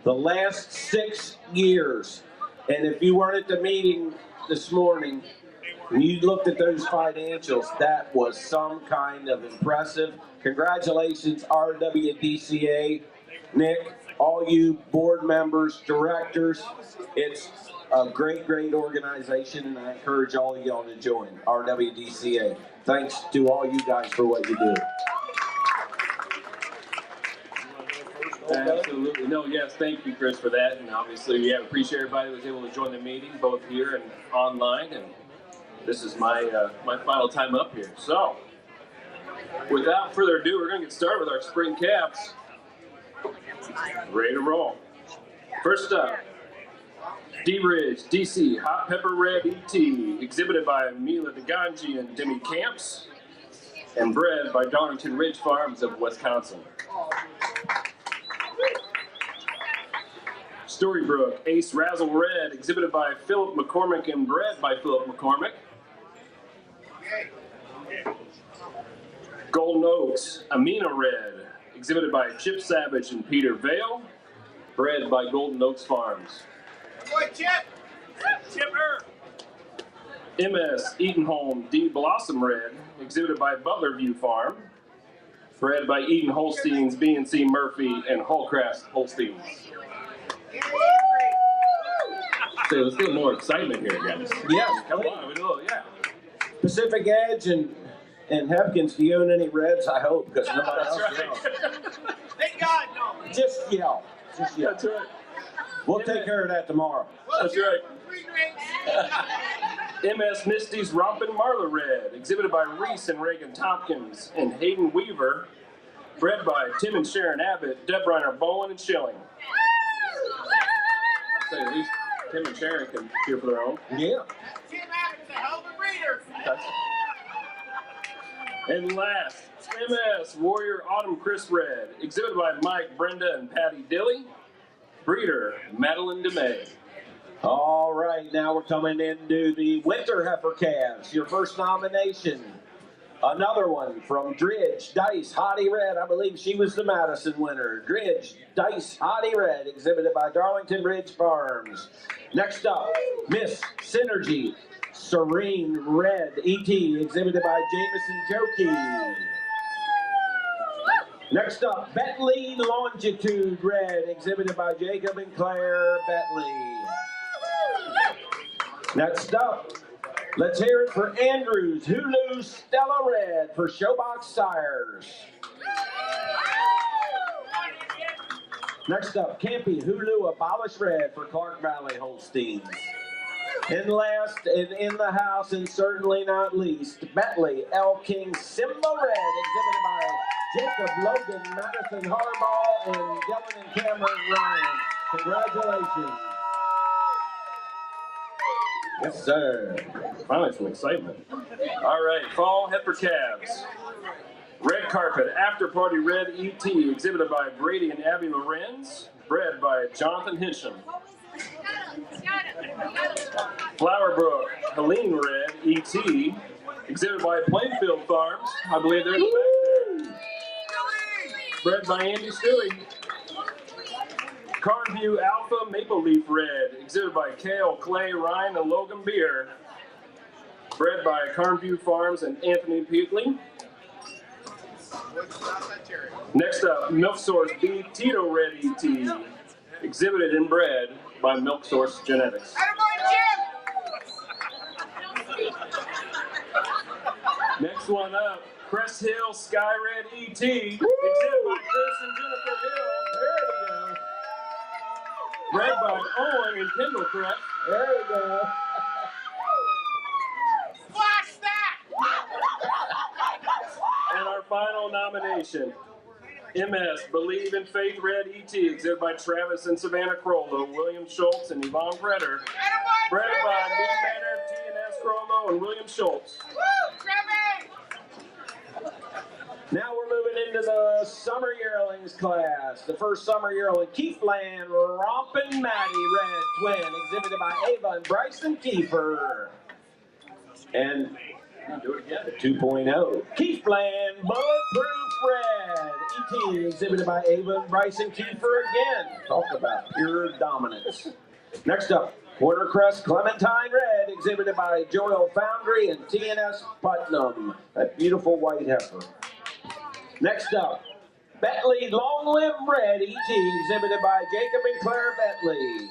The last 6 years. And if you weren't at the meeting this morning, and you looked at those financials, that was some kind of impressive. Congratulations, RWDCA. Nick, all you board members, directors, it's a great, great organization, and I encourage all of y'all to join RWDCA. Thanks to all you guys for what you do. Absolutely. No, yes, thank you, Chris, for that. And obviously, we appreciate everybody who was able to join the meeting, both here and online. And this is my my final time up here. So, without further ado, we're going to get started with our spring calves. Ready to roll. First up, D-Ridge DC Hot Pepper Red ET, exhibited by Mila DeGanji and Demi Camps, and bred by Darlington Ridge Farms of Wisconsin. Storybrook Ace Razzle Red, exhibited by Philip McCormick and bred by Philip McCormick. Golden Oaks Amina Red, exhibited by Chip Savage and Peter Vale, bred by Golden Oaks Farms. Boy, Chip! Chipper! MS Eatonholm D Blossom Red, exhibited by Butler View Farm, bred by Eaton Holsteins, B&C Murphy, and Holcraft Holsteins. So let's get more excitement here, guys. Yeah, Come on, we do it, yeah. Pacific Edge and Hepkins, do you own any Reds? I hope, because nobody else yells. Thank God, no. Just yell. Just yell. That's right. We'll take care of that tomorrow. That's right. MS Misty's Rompin' Marla Red, exhibited by Reese and Reagan Tompkins and Hayden Weaver, bred by Tim and Sharon Abbott, Deb Reiner Bowen, and Schilling. So at least Tim and Sharon can cheer for their own. Yeah. Tim Abbott's a hell of a breeder. And last, MS Warrior Autumn Crisp Red, exhibited by Mike, Brenda, and Patty Dilly, breeder Madeline DeMay. All right, now we're coming into the winter heifer calves. Your first nomination. Another one from Dridge Dice Hottie Red. I believe she was the Madison winner. Dridge Dice Hottie Red, exhibited by Darlington Ridge Farms. Next up, Miss Synergy Serene Red ET, exhibited by Jameson Jokey. Next up, Bentley Longitude Red, exhibited by Jacob and Claire Bentley. Next up, let's hear it for Andrews Hulu Stella Red for Showbox Sires. Next up, Campy Hulu Abolish Red for Clark Valley Holsteins. And last, and in the house, and certainly not least, Bentley L. King Simba Red, exhibited by Jacob Logan, Madison Harbaugh, and Dylan and Cameron Ryan. Congratulations. Yes, sir. Finally, some excitement. All right, fall heifer calves. Red Carpet After Party Red ET, exhibited by Brady and Abby Lorenz, bred by Jonathan Hincham. Flowerbrook Helene Red ET, exhibited by Plainfield Farms. I believe they're in the back there. Bred by Andy Stewie. Carview Alpha Maple Leaf Red, exhibited by Kale, Clay, Ryan, and Logan Beer. Bred by Carview Farms and Anthony Peatley. Next up, Milk Source Beef Tito Red ET, exhibited and bred by Milk Source Genetics. Next one up, Crest Hill Sky Red ET, exhibited by Chris and Jennifer Hill. There we go. Bred by Owen and Kendall Crest. There we go. Flash that! And our final nomination, MS Believe in Faith Red ET, exhibited by Travis and Savannah Crollo, William Schultz, and Yvonne Pretter. Bred by Meat Manor, T&S Crollo, and William Schultz. Now we're moving into the Summer Yearlings class. The first Summer Yearling, Keithland Rompin' Maddie Red Twin, exhibited by Ava and Bryson Kiefer. And Do it again. 2.0, Keithland Bulletproof Red ET, exhibited by Ava and Bryson Kiefer again. Talk about pure dominance. Next up, Watercrest Clementine Red, exhibited by Joel Foundry and T&S Putnam. That beautiful white heifer. Next up, Bentley Long Live Red ET, exhibited by Jacob and Claire Bentley.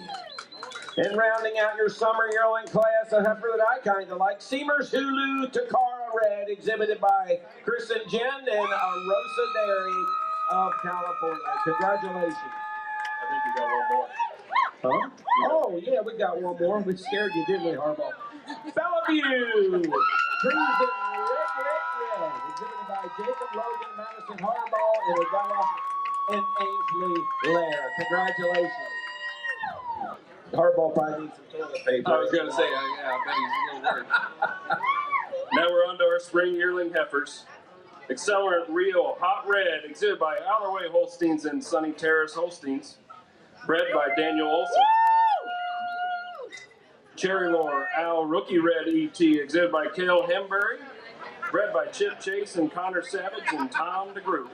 And rounding out your Summer Yearling class, a heifer that I kind of like, Seamers Hulu Takara Red, exhibited by Chris and Jen and Rosa Dairy of California. Congratulations. I think we got one more. Huh? Oh, yeah, we got one more. We scared you, didn't we, Harbaugh? Bellevue! Cruising Red, exhibited by Jacob Logan, Madison Harbaugh, and Adela and Ainsley Lair. Congratulations. Harbaugh probably needs some toilet paper. I was going to say, yeah, I bet he's a little worried. Now we're on to our spring yearling heifers. Accelerant Real Hot Red, exhibited by Outerway Holsteins and Sunny Terrace Holsteins. Bred by Daniel Olson. Cherry Lore Owl Rookie Red ET, exhibited by Cale Hembury. Bred by Chip Chase and Connor Savage and Tom DeGroot.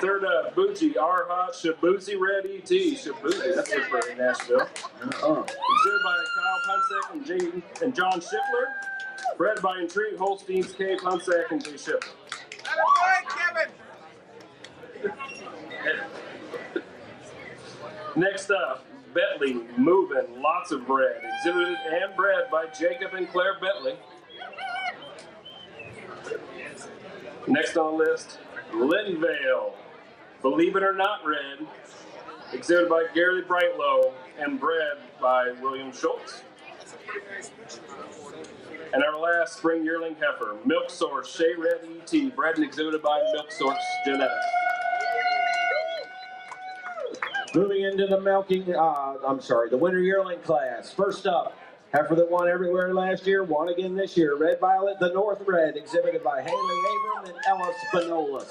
Third up, Bucci R Hot Shabuzi Red ET. Shabuzi, that's good for Nashville. Exhibited by Kyle Punsack and John Schiffler. Bred by Intrigue Holsteins, Kay Punsack and Jay Schiffler. Next up, Bentley Moving Lots of Red, exhibited and bred by Jacob and Claire Bentley. Next on the list, Linvale Believe It or Not Red, exhibited by Gary Brightlow and bred by William Schultz. And our last spring yearling heifer, Milk Source Shea Red ET, bred and exhibited by Milk Source Genetics. Moving into the the winter yearling class. First up, heifer that won everywhere last year, won again this year. Red Violet, the North Red, exhibited by Haley Abram and Ella Spinolas.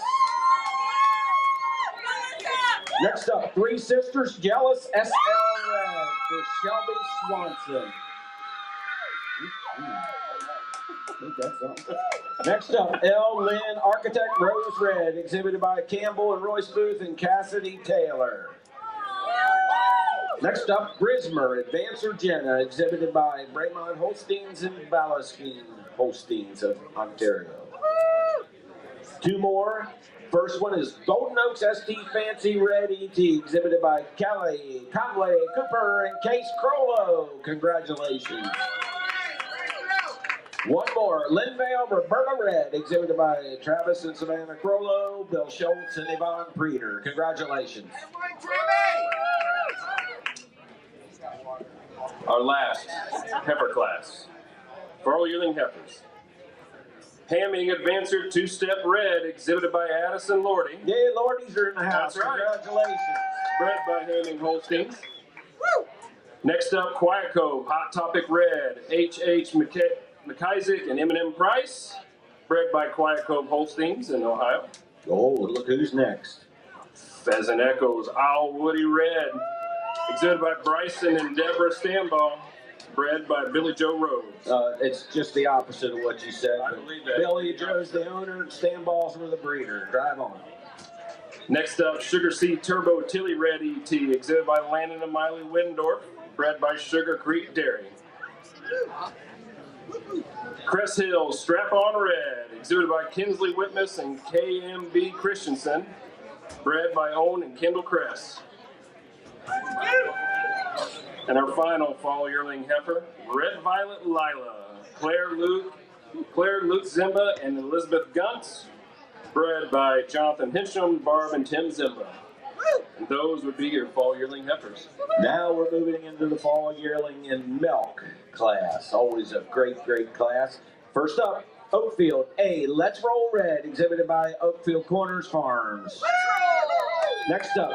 Next up, Three Sisters Jealous SL Red for Shelby Swanson. Next up, L. Lynn Architect Rose Red, exhibited by Campbell and Royce Booth and Cassidy Taylor. Next up, Brismer Advancer Jenna, exhibited by Braymont Holsteins and Ballaskeen Holsteins of Ontario. Two more. First one is Golden Oaks ST Fancy Red ET, exhibited by Kelly, Conway, Cooper, and Case Crollo. Congratulations. One more, Linvale Roberta Red, exhibited by Travis and Savannah Crollo, Bill Schultz, and Yvonne Preeter. Congratulations. Our last heifer class, for all yearling heifers. Hamming Advancer Two-Step Red, exhibited by Addison Lordy. Yay, Lordies are in the house. That's right. Congratulations. Bred by Hamming Holsteins. Next up, Quiet Cove Hot Topic Red, H.H. McIsaac and M&M Price. Bred by Quiet Cove Holsteins in Ohio. Oh, look who's next. Pheasant Echoes Owl Woody Red, exhibited by Bryson and Deborah Stambaugh. Bred by Billy Joe Rhodes. It's just the opposite of what you said. I believe that. Billy Joe's the owner, and Stamballs were the breeder. Drive on. Next up, Sugar Seed Turbo Tilly Red ET, exhibited by Landon and Miley Windorf. Bred by Sugar Creek Dairy. Cress Hill Strap On Red, exhibited by Kinsley Whitmus and KMB Christensen, bred by Owen and Kendall Cress. And our final fall yearling heifer, Red Violet Lila, Claire Luke Zimba and Elizabeth Guntz, bred by Jonathan Hincham, Barb, and Tim Zimba. And those would be your fall yearling heifers. Now we're moving into the fall yearling in milk class. Always a great, great class. First up, Oakfield A Let's Roll Red, exhibited by Oakfield Corners Farms. Next up,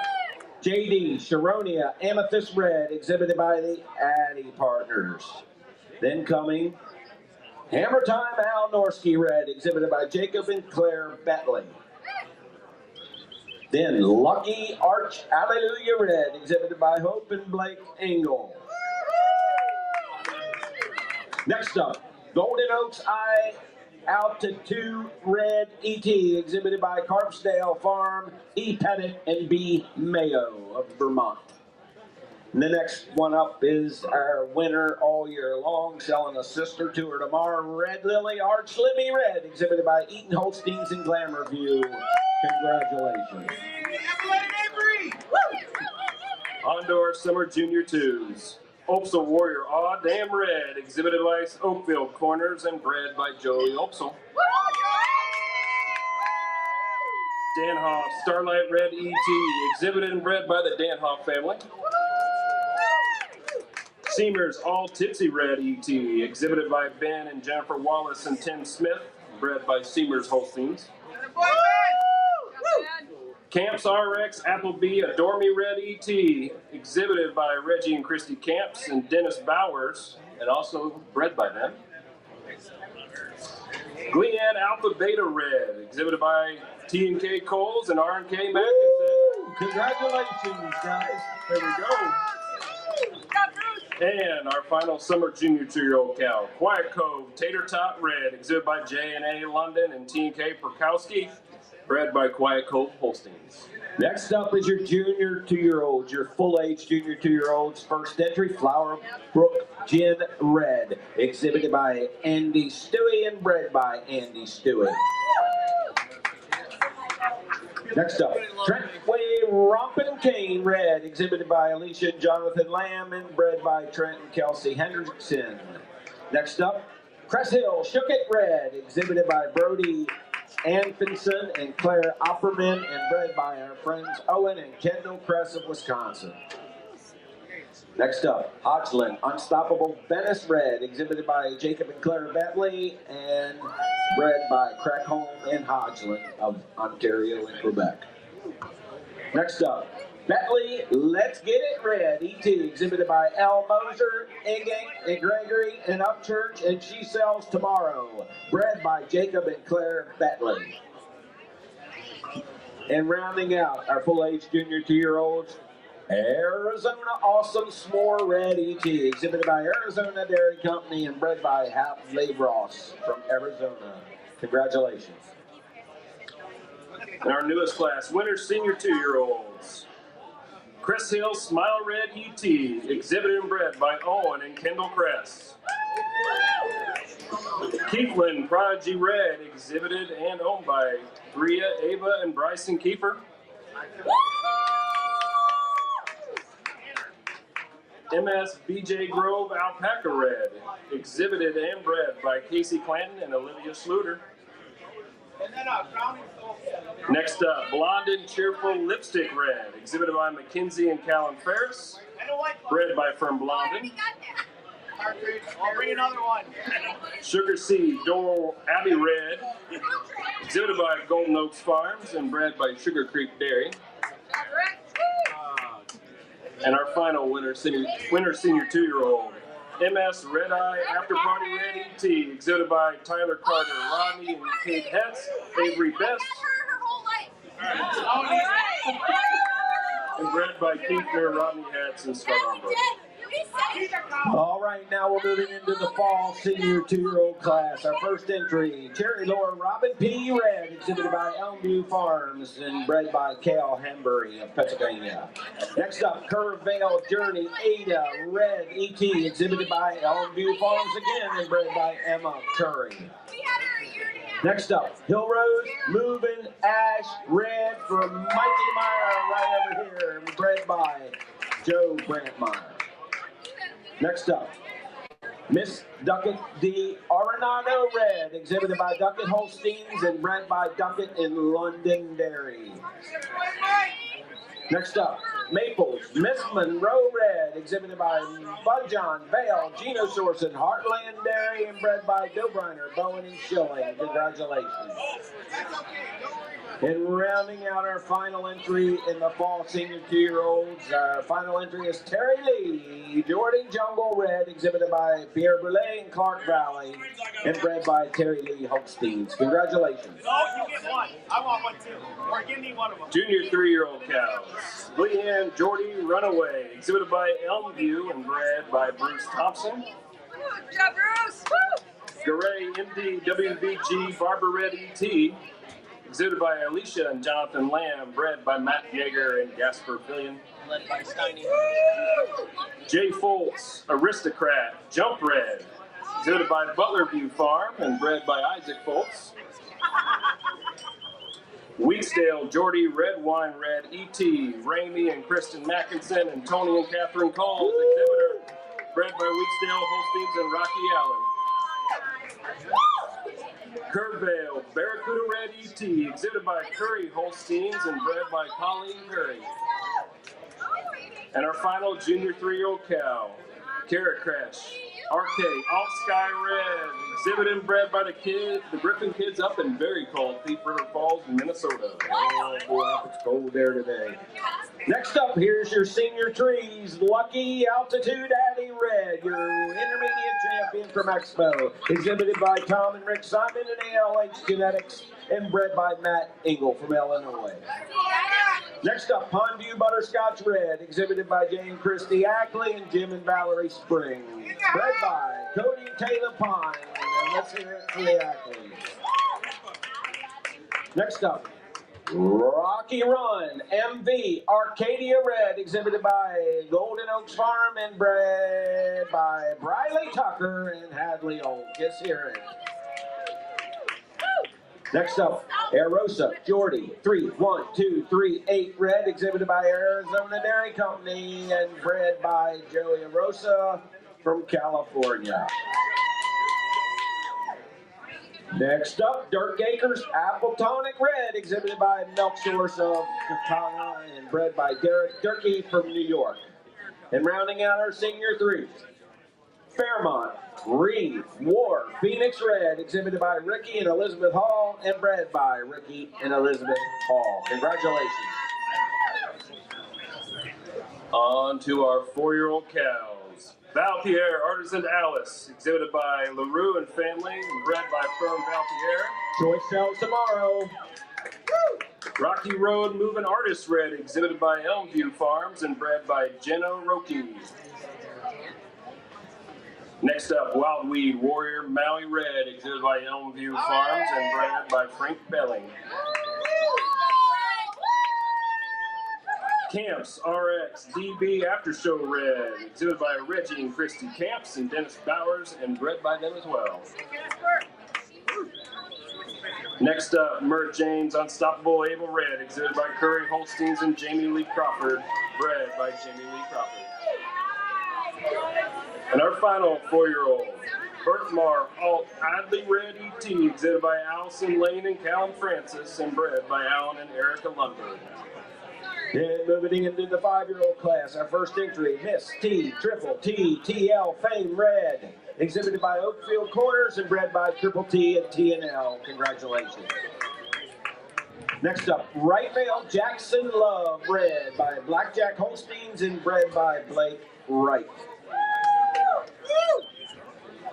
JD Sharonia Amethyst Red, exhibited by the Addy Partners. Then coming, Hammer Time Al Norsky Red, exhibited by Jacob and Claire Bentley. Then Lucky Arch Alleluia Red, exhibited by Hope and Blake Engel. Next up, Golden Oaks I Altitude Red ET, exhibited by Carpsdale Farm, E. Pettit and B. Mayo of Vermont. And the next one up is our winner all year long, selling a sister to her tomorrow, Red Lily Arch Libby Red, exhibited by Eaton Holsteins and Glamour View. Congratulations. On to our Summer Junior Twos. Opsal Warrior Aw Damn Red, exhibited by Oakfield Corners and bred by Joey Opsal. Danhoff Starlight Red ET, exhibited and bred by the Danhoff family. Seamers All Tipsy Red ET, exhibited by Ben and Jennifer Wallace and Tim Smith, bred by Seamers Holsteins. Camps RX Appleby Adore Me Red ET, exhibited by Reggie and Christy Camps and Dennis Bowers, and also bred by them. Gleanne Alpha Beta Red, exhibited by T&K Coles and R&K Mackinson. Congratulations, guys. There we go. And our final summer junior 2-year-old cow, Quiet Cove Tater Tot Red, exhibited by J&A London and T&K Perkowski, bred by Quiet Cove Holsteins. Next up is your junior 2-year-olds, your full-age junior 2-year-olds. First entry, Flower Brook Gin Red, exhibited by Andy Stewie and bred by Andy Stewie. Next up, Trentway Rompin' Cane Red, exhibited by Alicia and Jonathan Lamb and bred by Trent and Kelsey Hendrickson. Next up, Cress Hill Shook It Red, exhibited by Brody Anfinson and Claire Opperman and bred by our friends Owen and Kendall Cress of Wisconsin. Next up, Hodgland Unstoppable Venice Red, exhibited by Jacob and Claire Bentley and bred by Crackholm and Hodgland of Ontario and Quebec. Next up, Bentley Let's Get It Red ET, exhibited by Al Moser, Ingang and Gregory and Upchurch, and She Sells Tomorrow, bred by Jacob and Claire Bentley. And rounding out our full-age junior 2-year-olds, Arizona Awesome S'more Red ET, exhibited by Arizona Dairy Company and bred by Hatley Ross from Arizona. Congratulations. In our newest class, winner senior 2-year-olds, Cress Hill Smile Red ET, exhibited and bred by Owen and Kendall Cress. Keeflin Prodigy Red, exhibited and owned by Bria, Ava, and Bryson Kiefer. MS BJ Grove Alpaca Red, exhibited and bred by Casey Clanton and Olivia Schluter. Next up, Blondin Cheerful Lipstick Red, exhibited by Mackenzie and Callan Ferris, bred by Firm Blondin. I'll bring another one. Sugar Seed Doral Abbey Red, exhibited by Golden Oaks Farms and bred by Sugar Creek Dairy. And our final winner senior 2-year-old, MS Red Eye After Party Red ET, exhibited by Tyler Carter, Rodney and Kate Hetz, Avery Best, and bred by Keithner, Rodney Hetz, and Scott Armbrook. All right, now we're moving into the fall senior 2-year-old class. Our first entry, Cherry Lore Robin P. Red, exhibited by Elmview Farms and bred by Cal Hambury of Pennsylvania. Next up, Curve Vale Journey Ada Red ET, exhibited by Elmview Farms again and bred by Emma Curry. Next up, Hill Rose Moving Ash Red from Mikey Meyer right over here, bred by Joe Brantmeyer. Next up, Miss Duckett D. Arenado Red, exhibited by Duckett Holsteins and bred by Duckett in Londonderry. Next up, Maples Miss Monroe Red, exhibited by Budjon Vale, Geno Source and Heartland Dairy and bred by Bill Briner, Bowen and Schilling. Congratulations. And rounding out our final entry in the fall senior 2-year-olds, our final entry is Terry Lee, Jordan Jungle Red, exhibited by Pierre Brulé in Clark Valley, and bred by Terry Lee Holsteins. Congratulations. No, you get one. I want one too. Or give me one of them. Junior 3-year-old cows. Leanne Jordy Runaway, exhibited by Elmview and bred by Bruce Thompson. Good job, Bruce. Garay MD WVG Barber Red ET, exhibited by Alicia and Jonathan Lamb, bred by Matt Yeager and Gasper Fillion. Led by Steiny. Jay Foltz, Aristocrat, Jump Red, exhibited by Butlerview Farm and bred by Isaac Foltz. Weeksdale, Jordy Red Wine Red, E.T., Ramey and Kristen Mackinson and Tony and Catherine Coles, exhibitor, bred by Weeksdale, Holsteins and Rocky Allen. Curvevale, Barracuda Red E.T., exhibited by Curry Holsteins and bred by Colleen Curry. And our final junior 3-year-old cow, Carrot Crash, RK Alt Sky Red, exhibited and bred by the Griffin kids up in very cold Thief River Falls, Minnesota. Oh boy, it's cold there today. Next up, here's your senior trees, Lucky Altitude Addy Red, your intermediate champion from Expo, exhibited by Tom and Rick Simon and ALH Genetics, and bred by Matt Engel from Illinois. Next up, Pondview Butterscotch Red, exhibited by Jane Christie Ackley and Jim and Valerie Spring, bred by Cody and Taylor Pine. And let's hear it for the Ackleys. Next up, Rocky Run MV Arcadia Red, exhibited by Golden Oaks Farm and bred by Briley Tucker and Hadley Oak. Let's hear it. Next up, Arosa Jordy 31238 Red, exhibited by Arizona Dairy Company and bred by Joey Arosa from California. Next up, Dirk Acres Apple Tonic Red, exhibited by Milk Source of Katana and bred by Derek Durkee from New York. And rounding out our senior threes, Fairmont Reed War Phoenix Red, exhibited by Ricky and Elizabeth Hall and bred by Ricky and Elizabeth Hall. Congratulations. On to our 4-year-old cows. Valpierre Artisan Alice, exhibited by LaRue and family and bred by Firm Valpierre. Choice sales tomorrow. Rocky Road Moving Artist Red, exhibited by Elmview Farms and bred by Jenna Roki. Next up, Wildweed Warrior Maui Red, exhibited by Elmview Farms and bred by Frank Belling. Camps RX DB After Show Red, exhibited by Reggie and Christy Camps and Dennis Bowers and bred by them as well. Next up, Mert James Unstoppable Able Red, exhibited by Curry Holsteins and Jamie Lee Crawford, bred by Jamie Lee Crawford. And our final 4-year-old, Birthmar Alt Adley Red ET, exhibited by Allison Lane and Callum Francis and bred by Alan and Erica Lundberg. And moving into the 5-year-old class, our first entry, Miss T Triple T TL Fame Red, exhibited by Oakfield Corners and bred by Triple T and TNL. Congratulations. Next up, Wright Vale Jackson Love Red by Blackjack Holsteins and bred by Blake Wright.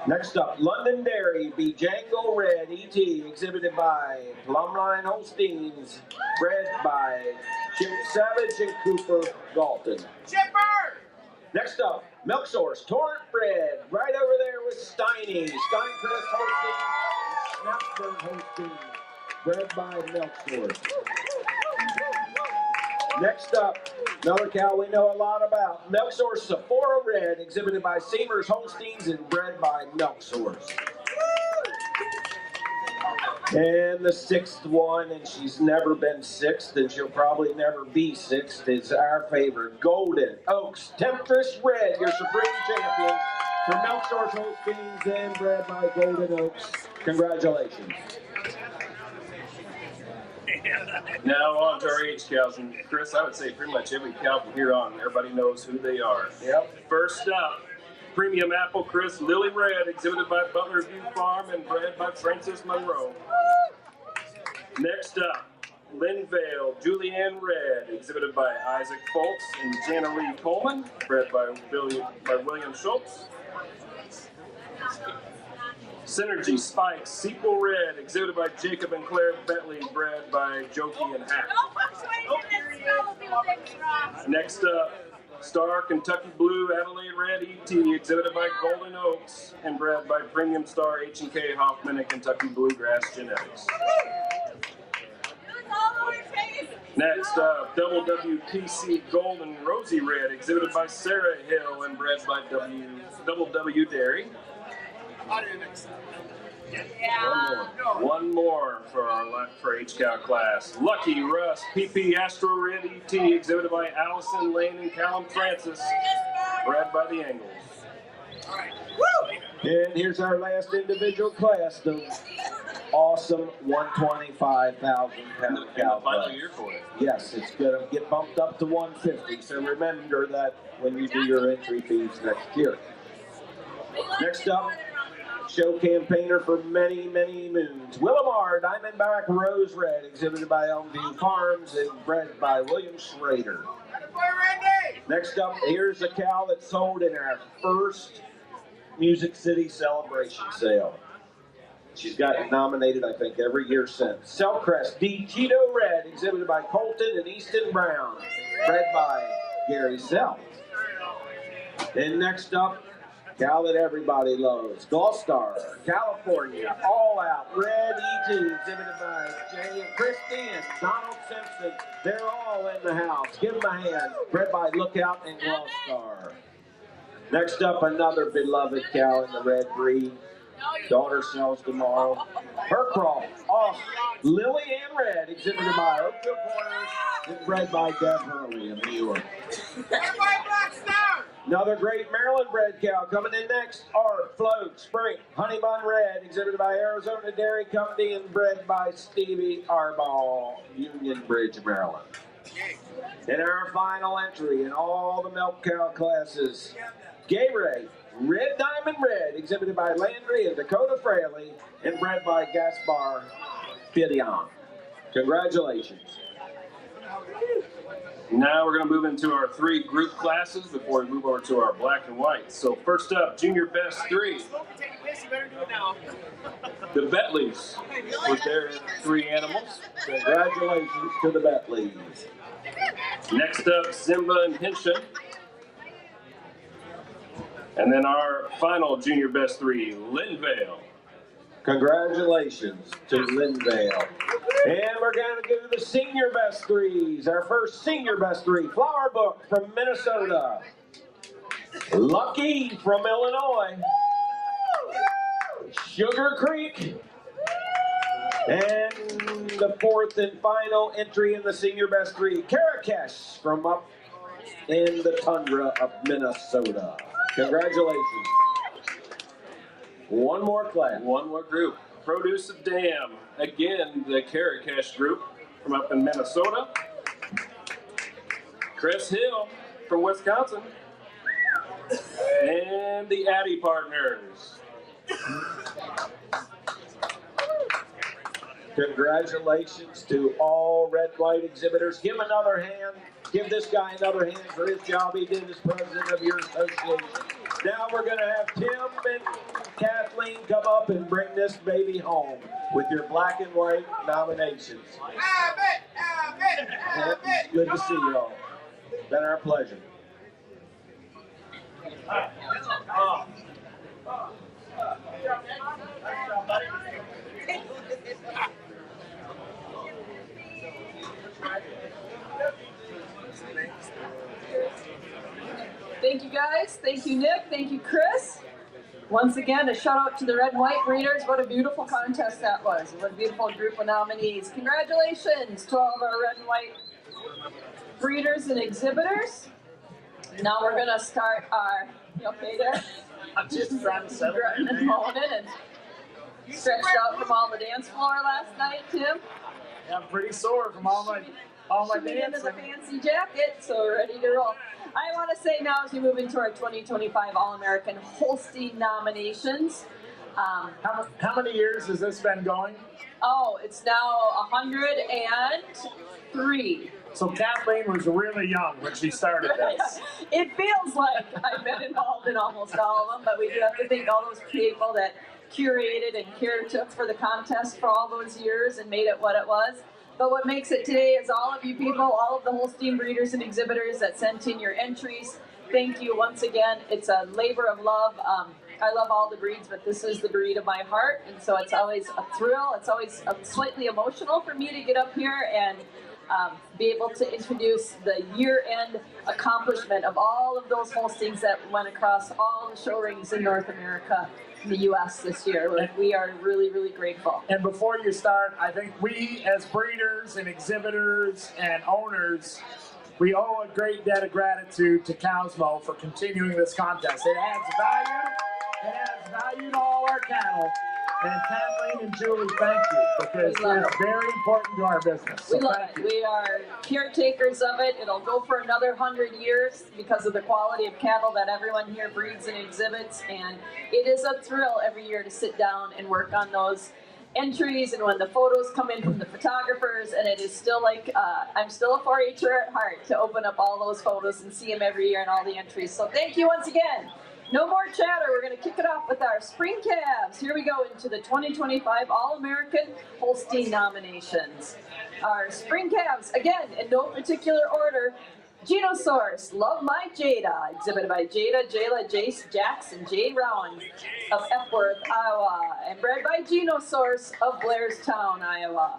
Next up, London Dairy Django Red ET, exhibited by Plumline Holsteins, bred by Chip Savage and Cooper Galton. Chipper! Next up, Milk Source, Torrent Bread, right over there with Steiny. Steincrest Holstein, Snapsburg Holstein, bred by Milk Source. Next up, another cow we know a lot about. Milk Source Sephora Red, exhibited by Seamers Holsteins and bred by Milk Source. And the sixth one, and she's never been sixth, and she'll probably never be sixth, is our favorite, Golden Oaks Temptress Red, your supreme champion for Milk Source Holsteins and bred by Golden Oaks. Congratulations. Now on to our H cows, and Chris, I would say pretty much every cow from here on, everybody knows who they are. Yep. First up, Premium Apple Chris Lily Red, exhibited by Butler View Farm and bred by Francis Monroe. Next up, Linvale Julianne Red, exhibited by Isaac Foltz and Jana Lee Coleman, bred by William Schultz. Synergy Spikes Sequel Red, exhibited by Jacob and Claire Bentley, bred by Jokey and Hack. Next up, Star Kentucky Blue Adelaide Red ET, exhibited by Golden Oaks and bred by Premium Star H&K Hoffman and Kentucky Bluegrass Genetics. Next up, Double WPC Golden Rosy Red, exhibited by Sarah Hill and bred by Double W Dairy. One more for our H-Cow class. Lucky Russ PP Astro Red ET, exhibited by Allison Lane and Callum Francis, bred by the Angles. And here's our last individual class, the awesome 125,000 pound cow Final class. year for it. Yes, it's going to get bumped up to 150, so remember that when you do your entry fees next year. Next up, show campaigner for many, many moons, Willamar Diamondback Rose Red, exhibited by Elmview Farms and bred by William Schrader. Next up, here's a cow that sold in our first Music City Celebration sale. She's gotten nominated, I think, every year since. Selcrest D. Cheeto Red, exhibited by Colton and Easton Brown, bred by Gary Self. And next up, cow that everybody loves, Gulfstar, California, All Out Red ET, exhibited by Jay and Christy and Donald Simpson. They're all in the house. Give them a hand. Bred by Lookout and Gulfstar. Next up, another beloved cow in the red breed. Daughter sells tomorrow. Hercroft, off Lily Ann Red, exhibited by Oakville Corners and bred by Deb Hurley of New York. Another great Maryland bred cow coming in next. Art, Float, Spring, Honey Bun Red, exhibited by Arizona Dairy Company and bred by Stevie Arball, Union Bridge, Maryland. In our final entry in all the milk cow classes, Gay Ray, Red Diamond Red, exhibited by Landry and Dakota Fraley and bred by Gaspar Fidian. Congratulations. Now we're going to move into our three group classes before we move over to our black and white. So first up, Junior Best 3. The Betleys with their 3 animals. Congratulations to the Betleys. Next up, Simba and Hinshin. And then our final Junior Best 3, Linvale. Congratulations to Linvale. And we're going to do the Senior Best 3s. Our first Senior Best 3, Flower Book from Minnesota. Lucky from Illinois. Sugar Creek. And the fourth and final entry in the Senior Best 3, Caracash from up in the tundra of Minnesota. Congratulations. One more class. One more group. Produce of Dam. Again, the Caracash group from up in Minnesota. Chris Hill from Wisconsin. And the Addy Partners. Congratulations to all red white exhibitors. Give him another hand. Give this guy another hand for his job he did as president of your association. Now we're going to have Tim and Kathleen come up and bring this baby home with your black and white nominations. Good to see you all. It's been our pleasure. Thank you guys. Thank you, Nick. Thank you, Chris. Once again, a shout out to the Red and White breeders. What a beautiful contest that was. What a beautiful group of nominees. Congratulations to all of our Red and White breeders and exhibitors. Now we're going to start our, you okay there? I'm just trying to settle. Grunting and moaning and stretched out from all the dance floor last night, Tim. Yeah, I'm pretty sore from all my Shimmy into the dancing. fancy jacket, so ready to roll. I want to say now as we move into our 2025 All-American Holstein nominations. How many years has this been going? Oh, it's now 103. So Kathleen was really young when she started this. It feels like I've been involved in almost all of them, but we do have to thank all those people that curated and took for the contest for all those years and made it what it was. But what makes it today is all of you people, all of the Holstein breeders and exhibitors that sent in your entries. Thank you once again. It's a labor of love. I love all the breeds, but this is the breed of my heart, and so it's always a thrill. It's always slightly emotional for me to get up here and be able to introduce the year-end accomplishment of all of those Holsteins that went across all the show rings in North America, in the U.S. this year. We are really, really grateful. And before you start, I think we as breeders and exhibitors and owners, we owe a great debt of gratitude to Cosmo for continuing this contest. It adds value. It adds value to all our cattle. And Kathleen and Julie, thank you, because it's very important to our business. So We love thank it. you. We are caretakers of it. It'll go for another 100 years because of the quality of cattle that everyone here breeds and exhibits. And it is a thrill every year to sit down and work on those entries and when the photos come in from the photographers. And it is still like, I'm still a 4-H'er at heart to open up all those photos and see them every year and all the entries. So thank you once again. No more chatter. We're going to kick it off with our spring calves. Here we go into the 2025 All-American Holstein nominations. Our spring calves, again, in no particular order. Genosaurus, Love My Jada, exhibited by Jada, Jayla, Jace, Jax, and Jay Rowan of Epworth, Iowa, and bred by Genosaurus of Blairstown, Iowa.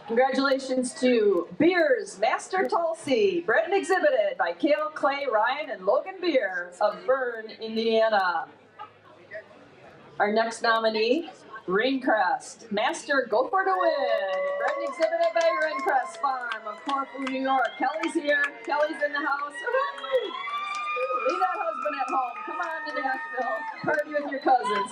Congratulations to Beers Master Tulsi, bred and exhibited by Cale, Clay, Ryan, and Logan Beer of Bern, Indiana. Our next nominee, Raincrest, Master Go for the Win, bred and exhibited by Raincrest Farm of Corfu, New York. Kelly's here. Kelly's in the house. Woo-hoo! Leave that husband at home. Come on to Nashville. Party with your cousins.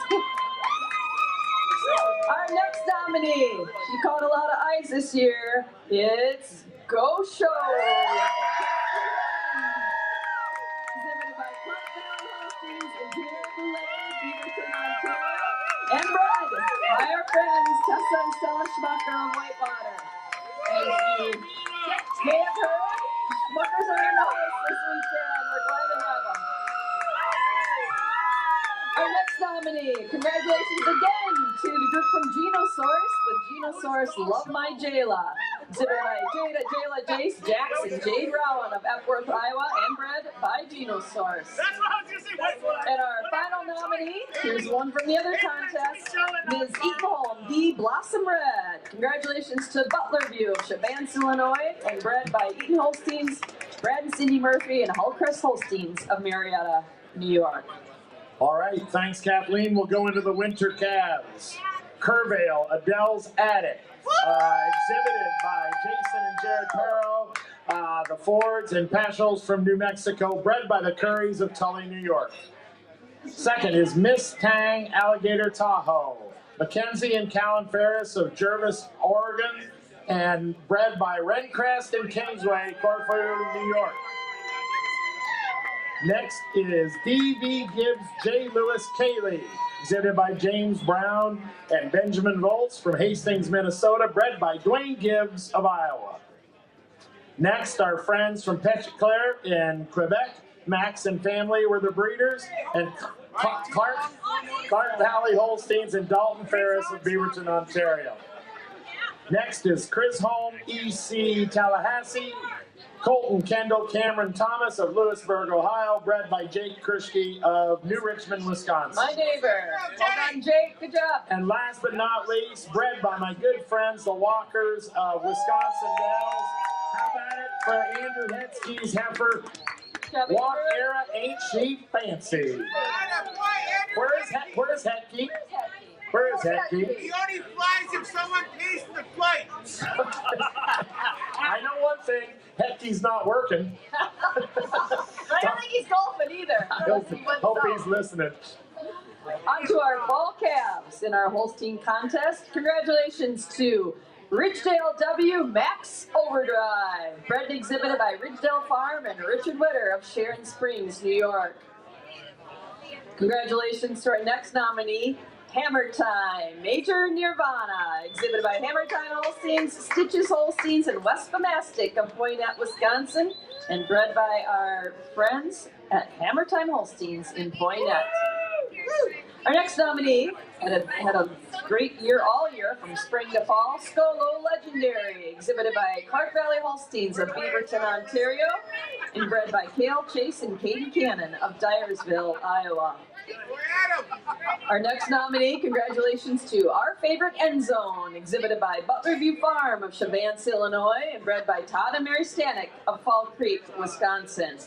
Our next nominee, she caught a lot of eyes this year. It's Go Show. Exhibited by Holstein All-American Beaverton, Ontario, and bred by our friends Tessa and Stella Schmucker of Whitewater. And you may have heard, Schmuckers are in the house this weekend. We're glad to have them. Our next nominee, congratulations again to the group from Genosaurus with Genosaurus Love My Jayla. Exhibited by Jada, Jayla, Jace, Jax, and Jade Rowan of Epworth, Iowa, and bred by Genosaurus. That's what I was going to say. And our final nominee, here's one from the other contest, Ms. Ecolm D. Blossom Red. Congratulations to Butler View of Chabance, Illinois, and bred by Eaton Holsteins, Brad and Cindy Murphy, and Hullcrest Holsteins of Marietta, New York. All right, thanks, Kathleen. We'll go into the winter calves. Curvale, Adele's Attic, exhibited by Jason and Jared Perro, the Fords and Paschals from New Mexico, bred by the Currys of Tully, New York. Second is Miss Tang Alligator Tahoe, Mackenzie and Callan Ferris of Jervis, Oregon, and bred by Raincrest and Kingsway, Corfu, New York. Next is D.V. Gibbs J. Lewis Cayley, exhibited by James Brown and Benjamin Volz from Hastings, Minnesota, bred by Dwayne Gibbs of Iowa. Next, our friends from Petitclerc in Quebec, Max and family were the breeders, and Clark Valley Holsteins and Dalton Ferris of Beaverton, Ontario. Next is Chris Holm, E.C. Tallahassee, Colton Kendall Cameron Thomas of Lewisburg, Ohio, bred by Jake Krischke of New Richmond, Wisconsin. My neighbor. Well done, Jake. Good job. And last but not least, bred by my good friends, the Walkers of Wisconsin Dells. How about it for Andrew Hetzke's heifer? Walk era, ain't she fancy? Where's Hetke? Where is Hetke? He only flies if someone pays for the flight. I know one thing, Hetke's not working. I don't think he's golfing either. Hope he's listening. On to our fall calves in our Holstein contest. Congratulations to Ridgedale W. Max Overdrive, bred and exhibited by Ridgedale Farm and Richard Witter of Sharon Springs, New York. Congratulations to our next nominee, Hammer Time, Major Nirvana, exhibited by Hammer Time Holsteins, Stitches Holsteins, and West Fomastic of Poynette, Wisconsin, and bred by our friends at Hammer Time Holsteins in Poynette. Our next nominee had a great year all year from spring to fall. Scolo Legendary, exhibited by Clark Valley Holsteins of Beaverton, Ontario, and bred by Cale Chase and Katie Cannon of Dyersville, Iowa. Our next nominee, congratulations to Our Favorite End Zone, exhibited by Butler View Farm of Chavance, Illinois, and bred by Todd and Mary Stanek of Fall Creek, Wisconsin.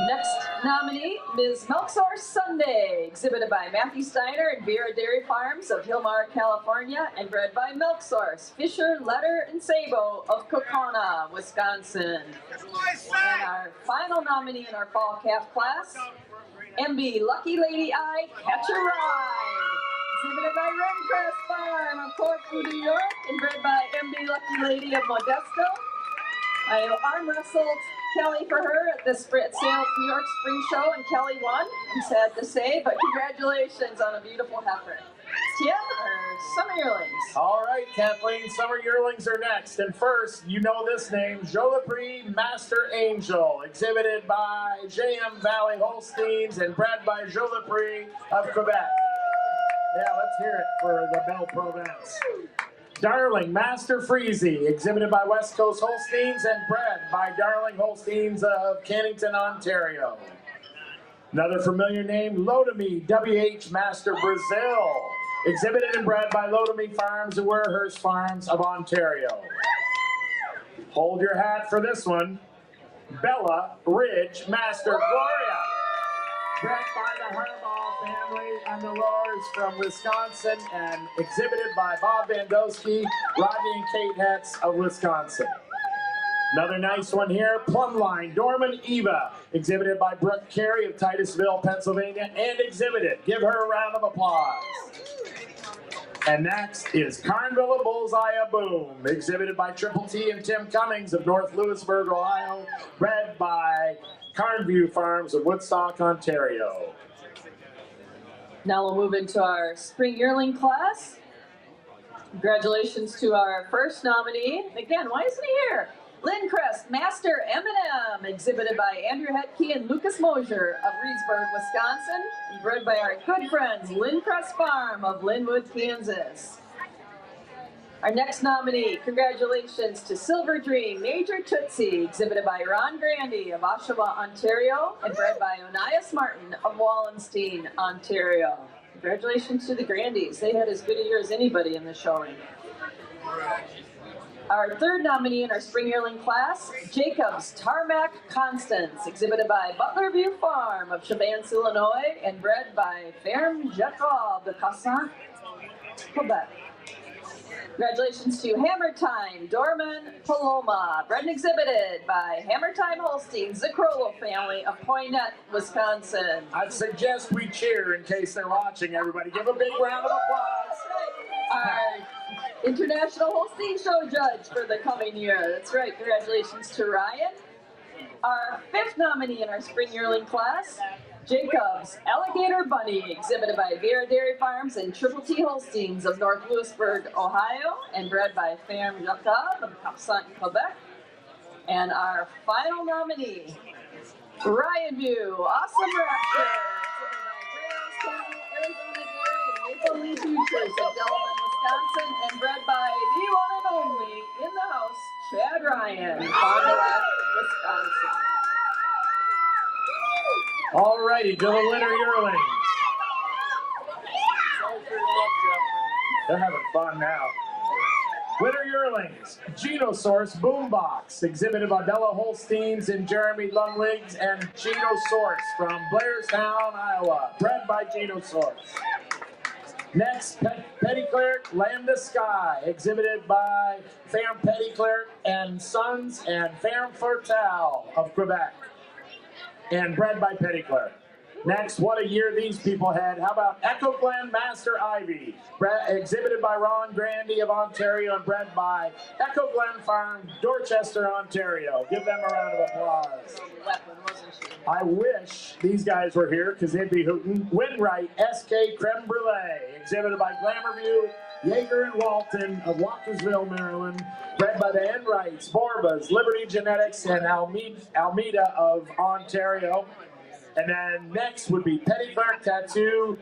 Next nominee, Ms. Milksource Sunday, exhibited by Matthew Steiner and Vera Dairy Farms of Hillmar, California, and bred by Milksource, Fisher, Letter, and Sabo of Kokona, Wisconsin. And our final nominee in our fall calf class, MB Lucky Lady Eye Catch a Ride, exhibited by Rencrest Farm of Corfu, New York, and bred by MB Lucky Lady of Modesto. I arm wrestled Kelly for her at the New York Spring Show, and Kelly won, I'm sad to say, but congratulations on a beautiful heifer. Tim or Summer Yearlings? All right, Kathleen, Summer Yearlings are next. And first, you know this name, Jolapri Master Angel, exhibited by JM Valley Holsteins and bred by Jolapri of Quebec. Yeah, let's hear it for the Belle Provence. Darling Master Freezy, exhibited by West Coast Holsteins and bred by Darling Holsteins of Cannington, Ontario. Another familiar name, Lodemy WH Master Brazil, exhibited and bred by Lodemy Farms and Warehurst Farms of Ontario. Hold your hat for this one, Bella Ridge Master Gloria, bred by the Harbaugh family and the Lors from Wisconsin and exhibited by Bob Vandowski, Rodney and Kate Hetz of Wisconsin. Another nice one here, Plumline Dorman Eva, exhibited by Brooke Carey of Titusville, Pennsylvania, and exhibited. Give her a round of applause. And next is Carnville Bullseye a Boom, exhibited by Triple T and Tim Cummings of North Lewisburg, Ohio, bred by Carnview Farms of Woodstock, Ontario. Now we'll move into our spring yearling class. Congratulations to our first nominee. Again, why isn't he here? Lynn Crest, Master M&M, exhibited by Andrew Hetke and Lucas Mosier of Reedsburg, Wisconsin, and bred by our good friends, Lynn Crest Farm of Linwood, Kansas. Our next nominee, congratulations to Silver Dream, Major Tootsie, exhibited by Ron Grandy of Oshawa, Ontario, and bred by Onias Martin of Wallenstein, Ontario. Congratulations to the Grandys. They had as good a year as anybody in the showing. Our third nominee in our spring yearling class, Jacob's Tarmac Constance, exhibited by Butler View Farm of Chavance, Illinois, and bred by Ferme Jacob de Cassin, Quebec. Congratulations to Hammer Time, Dorman Paloma, bred and exhibited by Hammer Time Holsteins, the Crollo family of Poynette, Wisconsin. I'd suggest we cheer in case they're watching, everybody. Give a big round of applause. Our International Holstein Show judge for the coming year. That's right. Congratulations to Ryan. Our fifth nominee in our spring yearling class, Jacob's Alligator Bunny, exhibited by Vera Dairy Farms and Triple T Holsteins of North Lewisburg, Ohio, and bred by Ferme Jacob of Capsaint, Quebec. And our final nominee, Ryan View, Awesome Raptor, exhibited by Arizona Dairy and Maple Leaf Futures of Delavan, Wisconsin, and bred by the one and only in the house, Chad Ryan, Fond du Lac, Wisconsin. All righty, to the winner yearlings. They're having fun now. Winner yearlings, Genosource Boombox, exhibited by Bella Holsteins and Jeremy Lumwigs, and Genosource from Blairstown, Iowa, bred by Genosource. Next, Petitclerc Lambda Sky, exhibited by Ferme Petitclerc and Sons and Ferme Fertile of Quebec, and bred by Petitclerc. Next, what a year these people had. How about Echo Glen Master Ivy, exhibited by Ron Grandy of Ontario and bred by Echo Glen Farm, Dorchester, Ontario. Give them a round of applause. I wish these guys were here because they'd be hooting. Winwright SK Creme Brulee, exhibited by Glamourview, Yeager and Walton of Walkersville, Maryland, bred by the Enrights, Borbas, Liberty Genetics, and Almeida of Ontario. And then next would be Petitclerc Tattoo.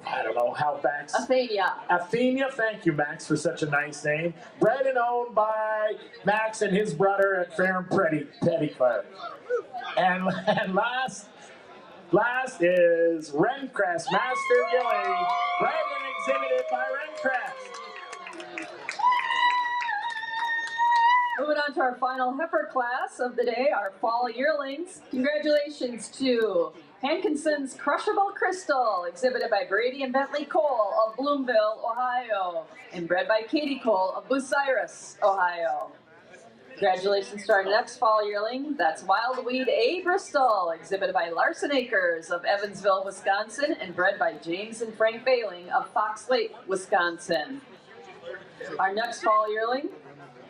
I don't know how Max. Athenia, thank you, Max, for such a nice name. Bred and owned by Max and his brother at Ferme Petitclerc. And last is Rencrest Master Gilly, bred and exhibited by Rencrest. Moving on to our final heifer class of the day, our fall yearlings. Congratulations to Hankinson's Crushable Crystal, exhibited by Brady and Bentley Cole of Bloomville, Ohio, and bred by Katie Cole of Bucyrus, Ohio. Congratulations to our next fall yearling. That's Wildweed A. Bristol, exhibited by Larson Acres of Evansville, Wisconsin, and bred by James and Frank Bailing of Fox Lake, Wisconsin. Our next fall yearling,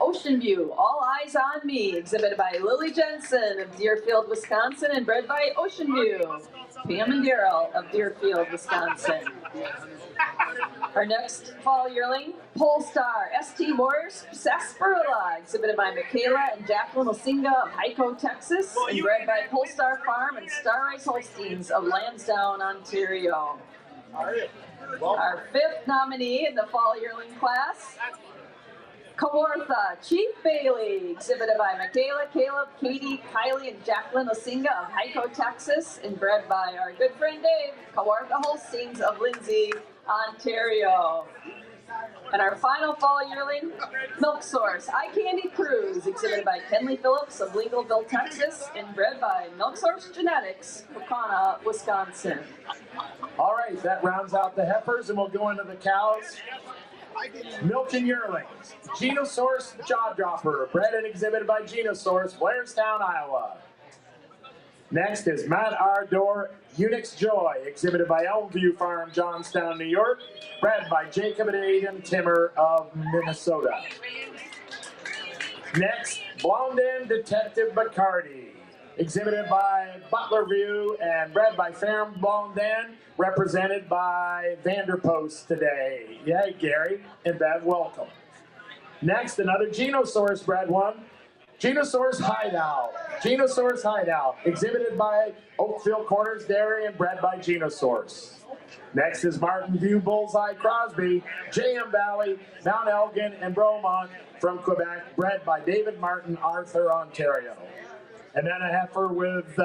Ocean View, All Eyes on Me, exhibited by Lily Jensen of Deerfield, Wisconsin, and bred by Ocean View, Pam and Daryl of Deerfield, Wisconsin. Our next fall yearling, Polestar ST Morse Sarsaparilla, exhibited by Michaela and Jacqueline Osinga of Hyco, Texas, and bred by Polestar Farm and Star Race Holsteins of Lansdowne, Ontario. Our fifth nominee in the fall yearling class, Kawartha Chief Bailey, exhibited by Michaela, Caleb, Katie, Kylie, and Jacqueline Osinga of Hyco, Texas, and bred by our good friend Dave, Kawartha Holsteins of Lindsay, Ontario. And our final fall yearling, Milk Source Eye Candy Cruise, exhibited by Kenley Phillips of Lincolnville, Texas, and bred by Milk Source Genetics, Waukegan, Wisconsin. All right, that rounds out the heifers, and we'll go into the cows. Milton yearlings, Genosource Jaw Dropper, bred and exhibited by Genosource, Blairstown, Iowa. Next is Matt Ardor Unix Joy, exhibited by Elmview Farm, Johnstown, New York, bred by Jacob and Aiden Timmer of Minnesota. Next, Blondin Detective Bacardi, exhibited by Butlerview and bred by Ferme Blondin, represented by Vanderpost today. Yay, Gary and Bev, welcome. Next, another Genosource bred one, Genosource Hideout. Genosource Hideout, exhibited by Oakville Corners Dairy and bred by Genosource. Next is Martin View Bullseye Crosby, JM Valley, Mount Elgin, and Bromont from Quebec, bred by David Martin, Arthur, Ontario. And then a heifer with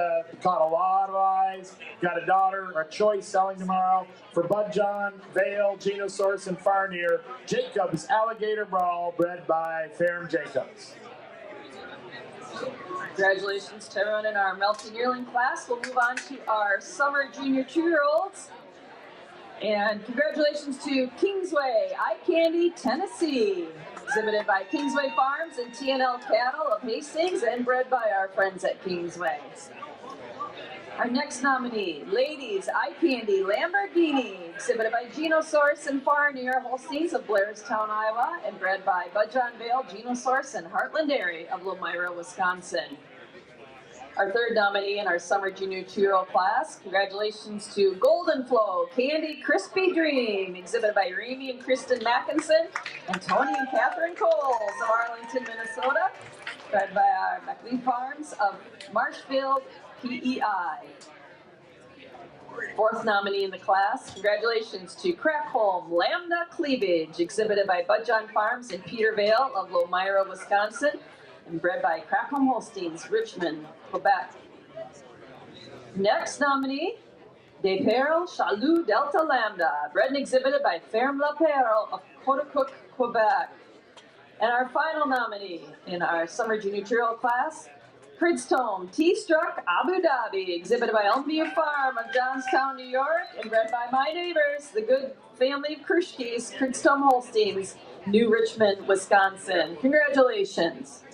caught a lot of eyes, got a daughter, a choice selling tomorrow for Bud John, Vale, Genosource, and Farnier, Jacobs Alligator Brawl, bred by Ferme Jacobs. Congratulations to everyone in our Melton Yearling class. We'll move on to our summer junior 2-year-olds. And congratulations to Kingsway Eye Candy, Tennessee, exhibited by Kingsway Farms and TNL Cattle of Hastings and bred by our friends at Kingsway. Our next nominee, Ladies Eye Candy Lamborghini, exhibited by Genosource and Farnier Holsteins of Blairstown, Iowa, and bred by Bud John Vale, Genosource, and Heartland Dairy of Lomira, Wisconsin. Our third nominee in our summer junior 2-year-old class, congratulations to Golden Flow Candy Crispy Dream, exhibited by Remy and Kristen Mackinson and Tony and Catherine Coles of Arlington, Minnesota, bred by our McLean Farms of Marshfield, PEI. Fourth nominee in the class, congratulations to Crackholm Lambda Cleavage, exhibited by Budjon Farms in Petervale of Lomira, Wisconsin, and bred by Crackholm Holsteins, Richmond, Quebec. Next nominee, De Perle Chalut Delta Lambda, bred and exhibited by Ferme La Perle of Cotacook, Quebec. And our final nominee in our Summer Junior Trio class, Cridstone T-Struck Abu Dhabi, exhibited by Elmview Farm of Johnstown, New York, and bred by my neighbors, the good family of Kruschkis, Cridstone Holsteins, New Richmond, Wisconsin. Congratulations.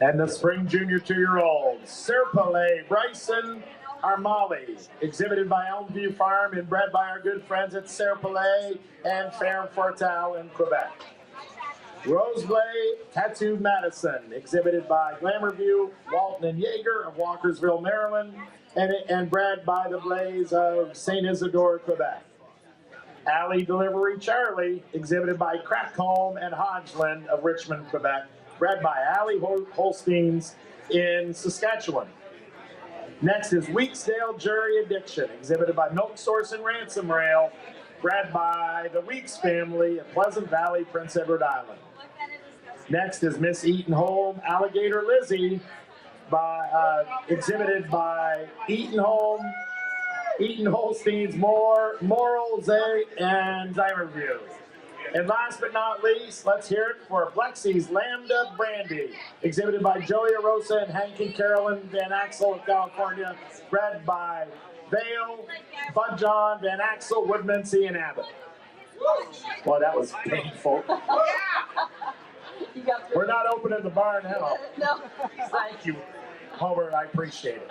And the Spring Junior 2-year-olds, Serpale Bryson Armali, exhibited by Elmview Farm and bred by our good friends at Serpale and Ferme Fortal in Quebec. Roseblay Tattoo Madison, exhibited by Glamourview, Walton and Yeager of Walkersville, Maryland, and bred by the Blaze of St. Isidore, Quebec. Alley Delivery Charlie, exhibited by Crackholm and Hodgland of Richmond, Quebec, bred by Alley Holsteins in Saskatchewan. Next is Weeksdale Jury Addiction, exhibited by Milk Source and Ransom Rail, bred by the Weeks family at Pleasant Valley, Prince Edward Island. Next is Miss Eatonholm Alligator Lizzie, exhibited by Eaton Holsteins, Morals, and Dimerview. And last but not least, let's hear it for Blexi's Lambda Brandy, exhibited by Joey Rosa and Hank and Carolyn Van Axel of California, bred by Vale, Budjon, Van Axel, Woodmansey, and Abbott. Well, that was painful. We're not opening the bar now. No. Thank you, Homer. I appreciate it.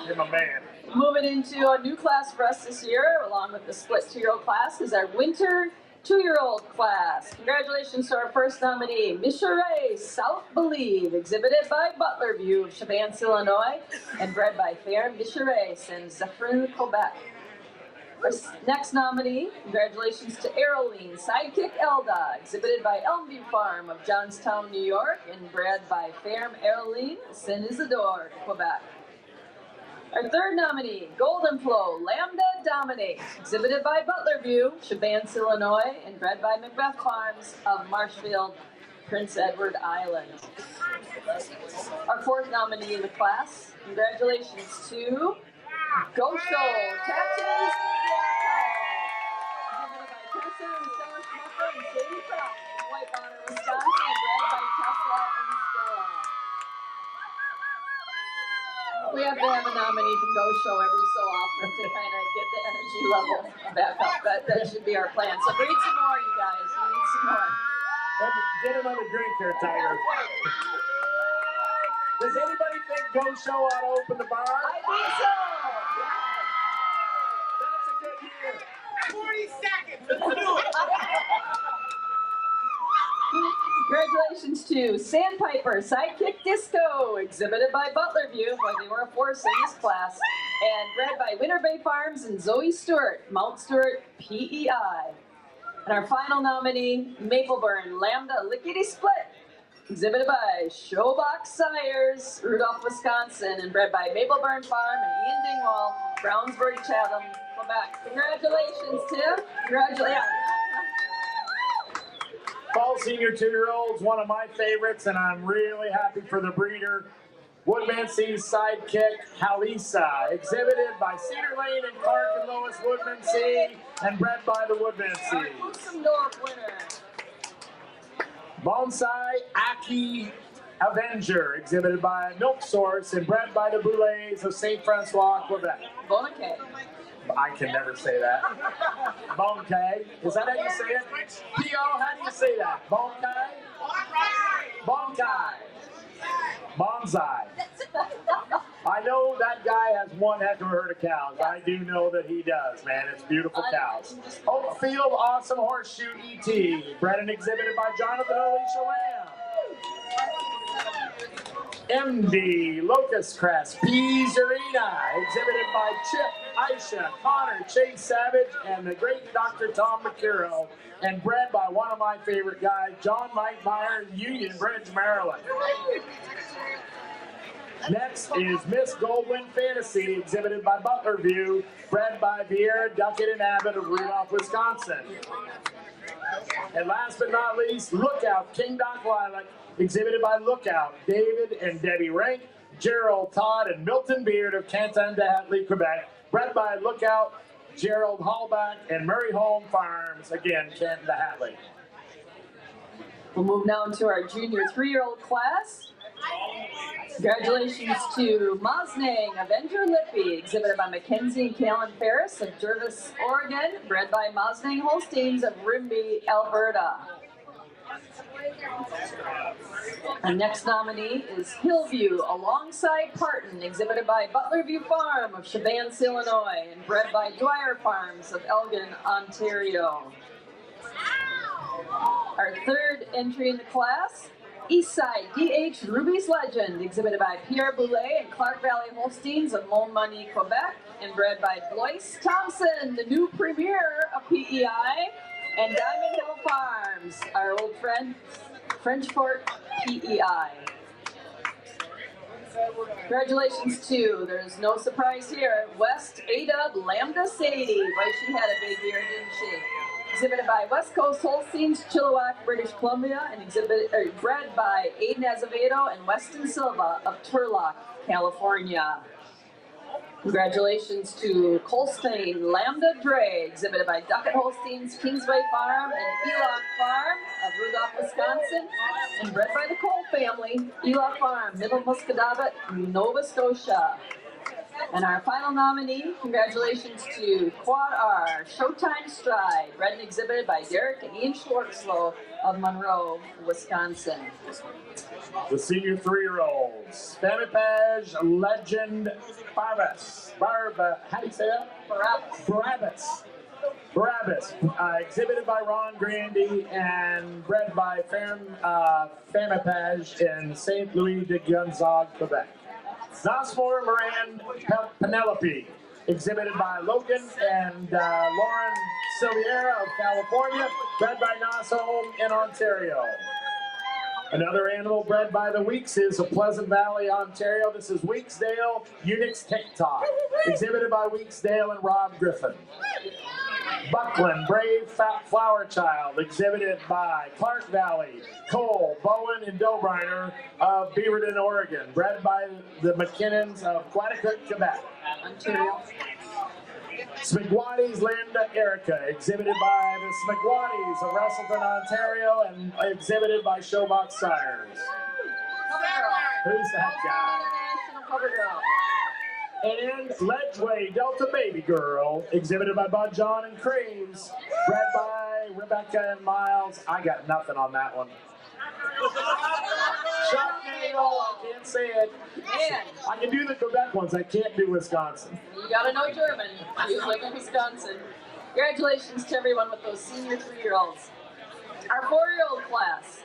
You're my man. Moving into a new class for us this year, along with the split 2-year-old class, is our winter 2-year-old class. Congratulations to our first nominee, Micheray South Believe, exhibited by Butlerview of Chavance, Illinois, and bred by Ferme Micheray in Zephyrin, Quebec. Our next nominee, congratulations to Aeroline Sidekick Elda, exhibited by Elmview Farm of Johnstown, New York, and bred by Ferme Aeroline, Saint Isidore, Quebec. Our third nominee, Golden Flow Lambda Dominate, exhibited by Butlerview, Chavance, Illinois, and bred by Macbeth Farms of Marshfield, Prince Edward Island. Our fourth nominee in the class, congratulations to Go Show Tattoos exhibited by Tessa and Stella Schmucker and Sadie Croft, White Bonner, Wisconsin, and bred by Tesla and Stella. We have to have a nominee from Go Show every so often to kind of get the energy level back up. That should be our plan. So breed some more, you guys. We need some more. Get another drink here, Tiger. Does anybody think Go Show ought to open the bar? I think so. That's a good year. 40 seconds. Let's do it. Congratulations to Sandpiper Sidekick Disco, exhibited by Butlerview, boy, they were a force in this class, and bred by Winter Bay Farms and Zoe Stewart, Mount Stewart PEI. And our final nominee, Mapleburn Lambda Lickety Split, exhibited by Showbox Sires, Rudolph, Wisconsin, and bred by Mapleburn Farm and Ian Dingwall, Brownsburg, Chatham, Quebec. Congratulations, Tim. Congratulations. Fall Senior 2-year-olds, one of my favorites, and I'm really happy for the breeder. Woodmansey's Sidekick, Halisa, exhibited by Cedar Lane and Clark and Lois Woodmansey, and bred by the Woodmanseys. Busendorf winner. Bonsai Aki Avenger, exhibited by Milk Source and bred by the Boulets of St. Francois, Quebec. Bonacay. I can never say that. Bonsai. Is that how you say it? P.O., how do you say that? Bonsai? Bonsai. Bonsai. I know that guy has one heck of a herd of cows. I do know that he does, man. It's beautiful cows. Oakfield Awesome Horseshoe E.T., bred and exhibited by Jonathan Alicia Lamb. MD Locust Crest Peas Arena, exhibited by Chip, Aisha, Connor, Chase Savage, and the great Dr. Tom McCurrow, and bred by one of my favorite guys, John Mike Meyer, Union Bridge, Maryland. Next is Miss Goldwyn Fantasy, exhibited by Butler View, bred by Vieira, Duckett, and Abbott of Rudolph, Wisconsin. And last but not least, Lookout King Doc Lilac, exhibited by Lookout, David and Debbie Rank, Gerald Todd, and Milton Beard of Canton de Hatley, Quebec, bred by Lookout, Gerald Hallback, and Murray Home Farms, again, Canton de Hatley. We'll move now to our junior 3-year-old class. Congratulations to Mosnang Avenger Lippy, exhibited by Mackenzie and Callan Ferris of Jervis, Oregon, bred by Mosnang Holsteins of Rimbey, Alberta. Our next nominee is Hillview Alongside Parton, exhibited by Butler View Farm of Chavance, Illinois, and bred by Dwyer Farms of Elgin, Ontario. Our third entry in the class, Eastside DH Ruby's Legend, exhibited by Pierre Boulet and Clark Valley Holsteins of Montmagny, Quebec, and bred by Blois Thompson, the new premier of PEI, and Diamond Hill Farms, our old friend, French Fort PEI. Congratulations to, there's no surprise here, West Ada Lambda Sadie. Boy, she had a big year, didn't she? Exhibited by West Coast Holsteins, Chilliwack, British Columbia, and bred by Aiden Azevedo and Weston Silva of Turlock, California. Congratulations to Holstein Lambda Dre, exhibited by Duckett Holsteins, Kingsway Farm, and Elock Farm of Rudolph, Wisconsin, and bred by the Cole family, Elock Farm, Middle Muscadabat, Nova Scotia. And our final nominee, congratulations to Quad R, Showtime Stride, bred and exhibited by Derek and Ian Schwartzlow of Monroe, Wisconsin. The senior 3-year-olds, Famipage Legend Barabbas. How do you say that? Barabbas. Exhibited by Ron Grandy and bred by Famipage in St. Louis de Gonzague, Quebec. Nosmore Moran Penelope, exhibited by Logan and Lauren Silviera of California, bred by Nos Home in Ontario. Another animal bred by the Weekses of Pleasant Valley, Ontario. This is Weeksdale Unix TikTok, exhibited by Weeksdale and Rob Griffin. Buckland Brave Fat Flower Child, exhibited by Clark Valley, Cole, Bowen, and Dobriner of Beaverton, Oregon, bred by the McKinnons of Quaticook, Quebec. Ontario. Smigwati's Linda Erica, exhibited by the Smigwatis of Russellton, Ontario, and exhibited by Showbox Sires. Who's that guy? International Cover Girl. And Ledgeway Delta Baby Girl, exhibited by Bud John and Craves, bred by Rebecca and Miles. I got nothing on that one. Sharknado, I can't say it. Man, I can do the Quebec ones, I can't do Wisconsin. you gotta know German. You live in Wisconsin. Congratulations to everyone with those senior 3-year-olds. Our 4-year-old class.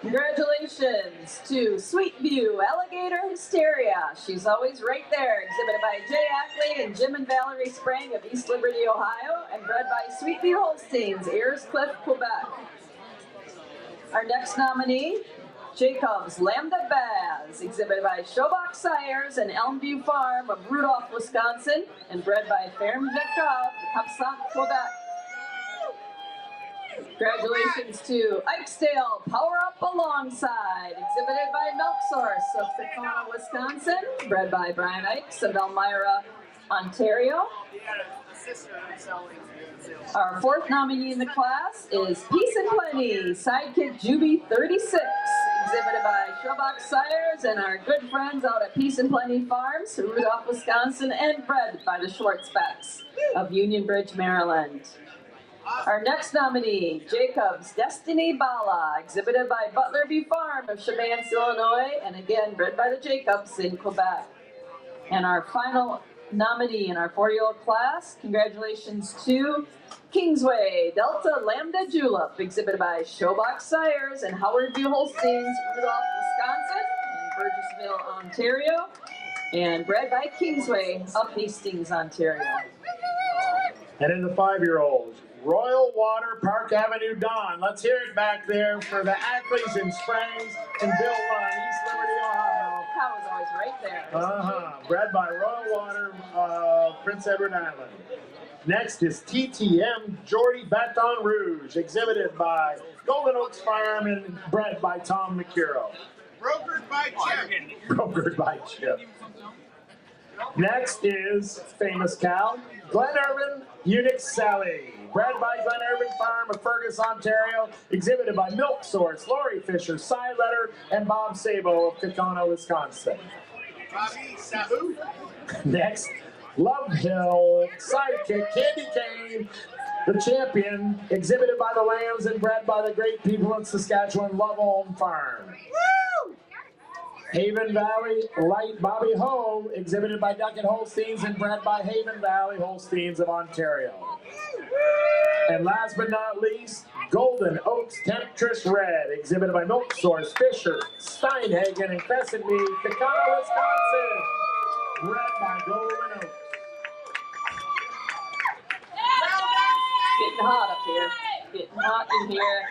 Congratulations to Sweetview Alligator Hysteria. She's always right there, exhibited by Jay Ackley and Jim and Valerie Sprang of East Liberty, Ohio, and bred by Sweetview Holsteins, Ayers-Cliff, Quebec. Our next nominee, Jacob's Lambda Baz, exhibited by Showbox Sires and Elmview Farm of Rudolph, Wisconsin, and bred by Ferme Jacob, Capsac, Quebec. Congratulations to Ikesdale Power Up Alongside, exhibited by Milk Source of Tacoma, Wisconsin, bred by Brian Ikes of Elmira, Ontario. Our 4th nominee in the class is Peace and Plenty, Sidekick Juby 36, exhibited by Showbox Sires and our good friends out at Peace and Plenty Farms, Rudolph, Wisconsin, and bred by the Schwartzbecks of Union Bridge, Maryland. Our next nominee, Jacob's Destiny Bala, exhibited by Butler View Farm of Chavance, Illinois, and again bred by the Jacobs in Quebec. And our final nominee in our 4-year-old class, congratulations to Kingsway Delta Lambda Julep, exhibited by Showbox Sires and Howard View Holsteins, Rudolph, Wisconsin, and Burgessville, Ontario, and bred by Kingsway of Hastings, Ontario. And in the 5-year-olds, Royal Water Park Avenue Dawn. Let's hear it back there for the Ackleys and Springs and Bill Lunn, East Liberty, Ohio. cow is always right there. Bred by Royal Water, Prince Edward Island. Next is TTM Geordie Baton Rouge, exhibited by Golden Oaks Farm and bred by Tom McCuro. Brokered by Chip. Brokered by Chip. Next is famous cow, Glenurban Unix Sally, bred by Glenurban Farm of Fergus, Ontario, exhibited by Milk Source, Lori Fisher, Cy Letter, and Bob Sabo of Kokona, Wisconsin. Bobby Sahu. Next, Love Hill Sidekick Candy Cane, the champion, exhibited by the Lambs and bred by the great people in Saskatchewan, Love Home Farm. Woo! Haven Valley Light Bobby Ho, exhibited by Duckett Holsteins and bred by Haven Valley Holsteins of Ontario. And last but not least, Golden Oaks Temptress Red, exhibited by Milk Source, Fisher, Steinhagen, and Crescent Mead, Kokona, Wisconsin. Bred by Golden Oaks. Getting hot up here. Getting hot in here.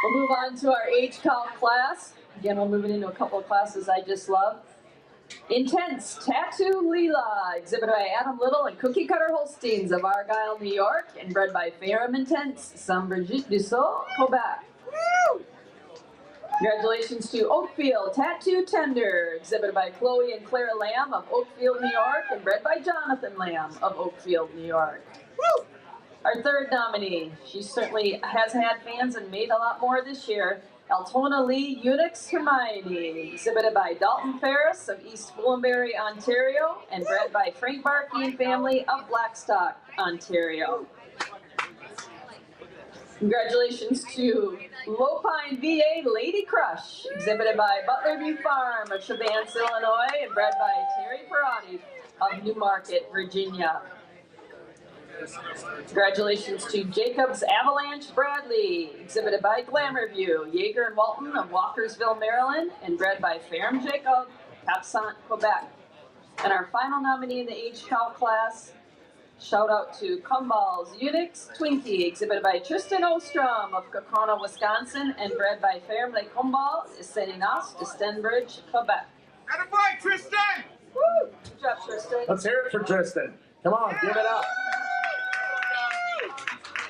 We'll move on to our age cow class. Again, we're moving into a couple of classes I just love. Intense Tattoo Leela, exhibited by Adam Little and Cookie Cutter Holsteins of Argyle, New York, and bred by Ferrum Intense, Saint Brigitte du Sault, Quebec. Congratulations to Oakfield Tattoo Tender, exhibited by Chloe and Clara Lamb of Oakfield, New York, and bred by Jonathan Lamb of Oakfield, New York. Woo! Our third nominee, she certainly has had fans and made a lot more this year. Altona Lee Unix Hermione, exhibited by Dalton Ferris of East Gwillimbury, Ontario, and bred by Frank Barkey and family of Blackstock, Ontario. Congratulations to Lopine VA Lady Crush, exhibited by Butler View Farm of Chavance, Illinois, and bred by Terry Perotti of Newmarket, Virginia. Congratulations to Jacobs Avalanche Bradley, exhibited by Glamour View, Yeager and Walton of Walkersville, Maryland, and bred by Ferrum Jacob, Capsant, Quebec. And our final nominee in the age cow class, shout out to Cumball's Unix Twinkie, exhibited by Tristan Ostrom of Kokona, Wisconsin, and bred by Ferrum Le Cumball, Séninas, de Stenbridge, Quebec. Attaboy, Tristan! Woo! Good job, Tristan. Let's hear it for Tristan. Come on, give it up.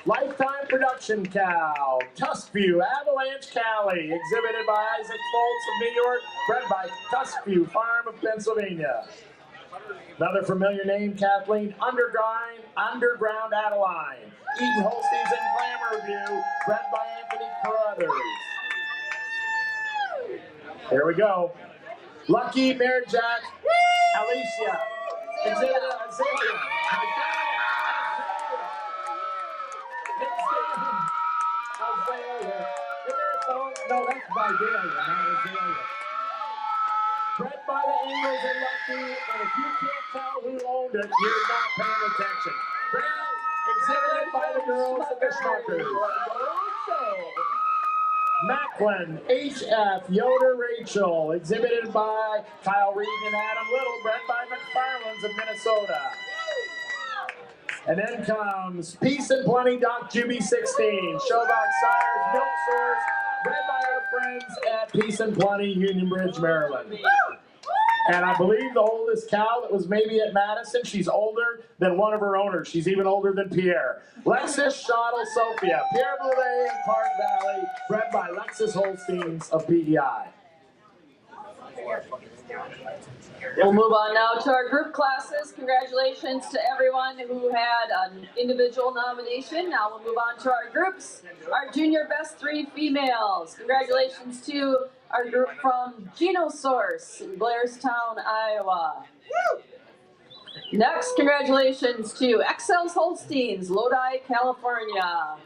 Lifetime Production Cow, Tuskview Avalanche Callie, exhibited by Isaac Foltz of New York, bred by Tuskview Farm of Pennsylvania. Another familiar name, Kathleen, Underground Adeline, Eaton Holsteins and Glamour View, bred by Anthony Carruthers. Here we go. Lucky Mare Jack, Alicia, exhibited by Azalea. No, that's Vidalia, not Azalea. Bred by the Angels and Lucky, and if you can't tell who owned it, you're not paying attention. Bred, exhibited by the girls of the Schmuckers. Macklin, HF, Yoder Rachel, exhibited by Kyle Reed and Adam Little, bred by McFarland's of Minnesota. And then comes Peace and Plenty Doc Juby 16, Showbox Sires, Milk Source, bred by our friends at Peace and Plenty, Union Bridge, Maryland. And I believe the oldest cow that was maybe at Madison, she's older than one of her owners. She's even older than Pierre. Lexus Shottle Sophia, Pierre Boulet in Park Valley, bred by Lexus Holsteins of PEI. We'll move on now to our group classes. Congratulations to everyone who had an individual nomination. Now we'll move on to our groups. Our junior best 3 females. Congratulations to our group from Geno Source in Blairstown, Iowa. Next, congratulations to Excel's Holsteins, Lodi, California.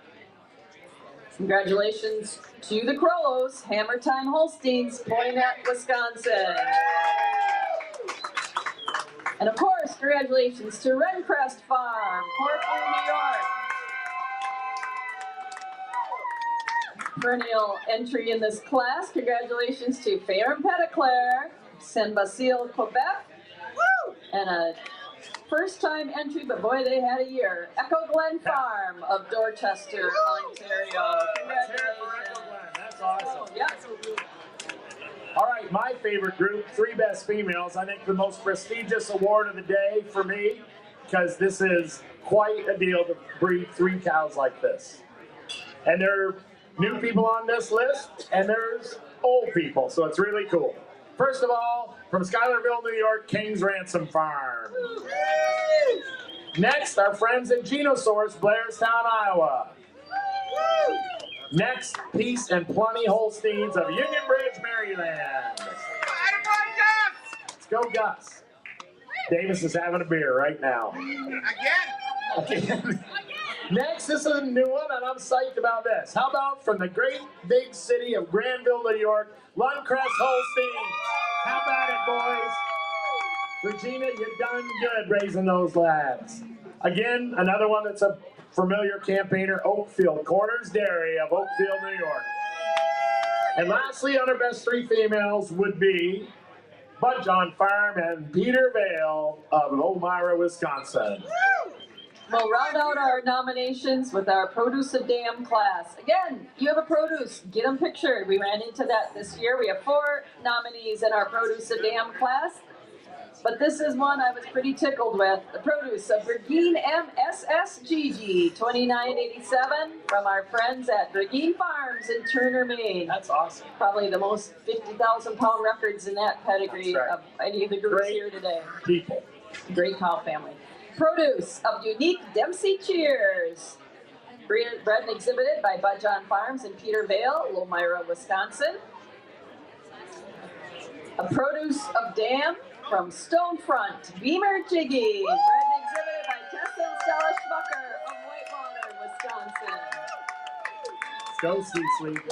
Congratulations to the Crows, Hammer Time Holsteins, Poinet, Wisconsin. And of course, congratulations to Redcrest Farm, Corfu, New York. Perennial entry in this class. Congratulations to Ferrum Petitclerc, Saint-Basile, Quebec. And a first-time entry, but boy, they had a year. Echo Glen Farm of Dorchester, Ontario. Congratulations. That's awesome. Yep. All right, my favorite group, 3 best females. I think the most prestigious award of the day for me, because this is quite a deal to breed 3 cows like this. And there are new people on this list, and there's old people, so it's really cool. First of all, from Schuylerville, New York, King's Ransom Farm. Next, our friends at Genosaurus, Blairstown, Iowa. Next, Peace and Plenty Holsteins of Union Bridge, Maryland. Let's go, Gus. Davis is having a beer right now. Again. Next, this is a new one, and I'm psyched about this. How about from the great big city of Granville, New York, Lundcrest Holstein. How about it, boys? Regina, you done good raising those lads. Again, another one that's a familiar campaigner, Oakfield, Corners Dairy of Oakfield, New York. And lastly, on our best 3 females would be Bud John Farm and Peter Vale of Elmira, Wisconsin. We'll round out our nominations with our Produce of Dam class. Again, you have a produce, get them pictured. We ran into that this year. We have 4 nominees in our Produce of Dam class. But this is one I was pretty tickled with. The produce of Bergeen MSSGG 2987 from our friends at Bergeen Farms in Turner, Maine. That's awesome. Probably the most 50,000-pound records in that pedigree of any of the groups here today. People. Great cow family. Produce of Unique Dempsey Cheers. Bred and exhibited by Bud John Farms in Peter Vale, Elmira, Wisconsin. A produce of Dam from Stonefront, Beamer Jiggy, bred and exhibited by Tessa and Stella Schmucker of Whitewater, Wisconsin. Go, C-Sleep.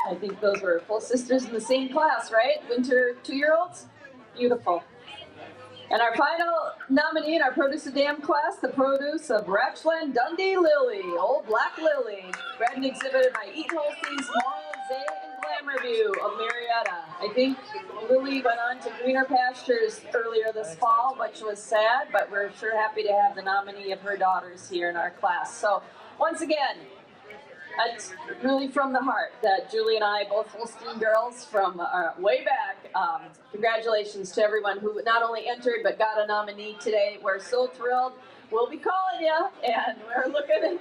I think those were full sisters in the same class, right? Winter 2-year-olds? Beautiful. And our final nominee in our Produce of Dam class, the produce of Ratchland Dundee Lily, Old Black Lily, bred and exhibited by Eaton Holstein's Moral, Zay, and Glamour View of Marietta. I think Lily went on to greener pastures earlier this fall, which was sad, but we're sure happy to have the nominee of her daughters here in our class. So once again, it's really from the heart that Julie and I, both Holstein girls from way back, congratulations to everyone who not only entered but got a nominee today. We're so thrilled. We'll be calling you, and we're looking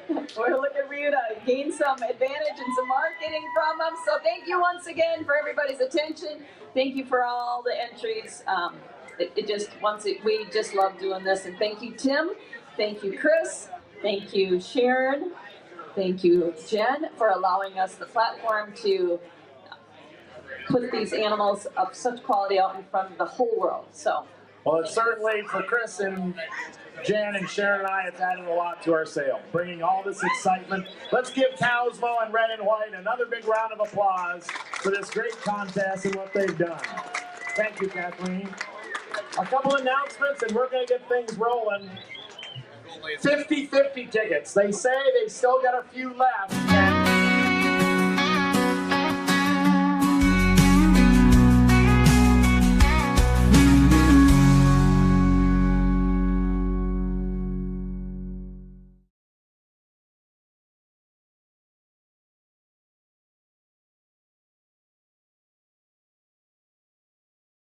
for you to gain some advantage and some marketing from them. So thank you once again for everybody's attention. Thank you for all the entries. We just love doing this, and thank you, Tim. Thank you, Chris. Thank you, Sharon. Thank you, Jen, for allowing us the platform to put these animals of such quality out in front of the whole world. So, well, it's certainly for Chris and Jan and Sharon and I, it's added a lot to our sale, bringing all this excitement. Let's give Cowsmo and Red and White another big round of applause for this great contest and what they've done. Thank you, Kathleen. A couple announcements, and we're going to get things rolling. 50-50 tickets. They say they still got a few left. And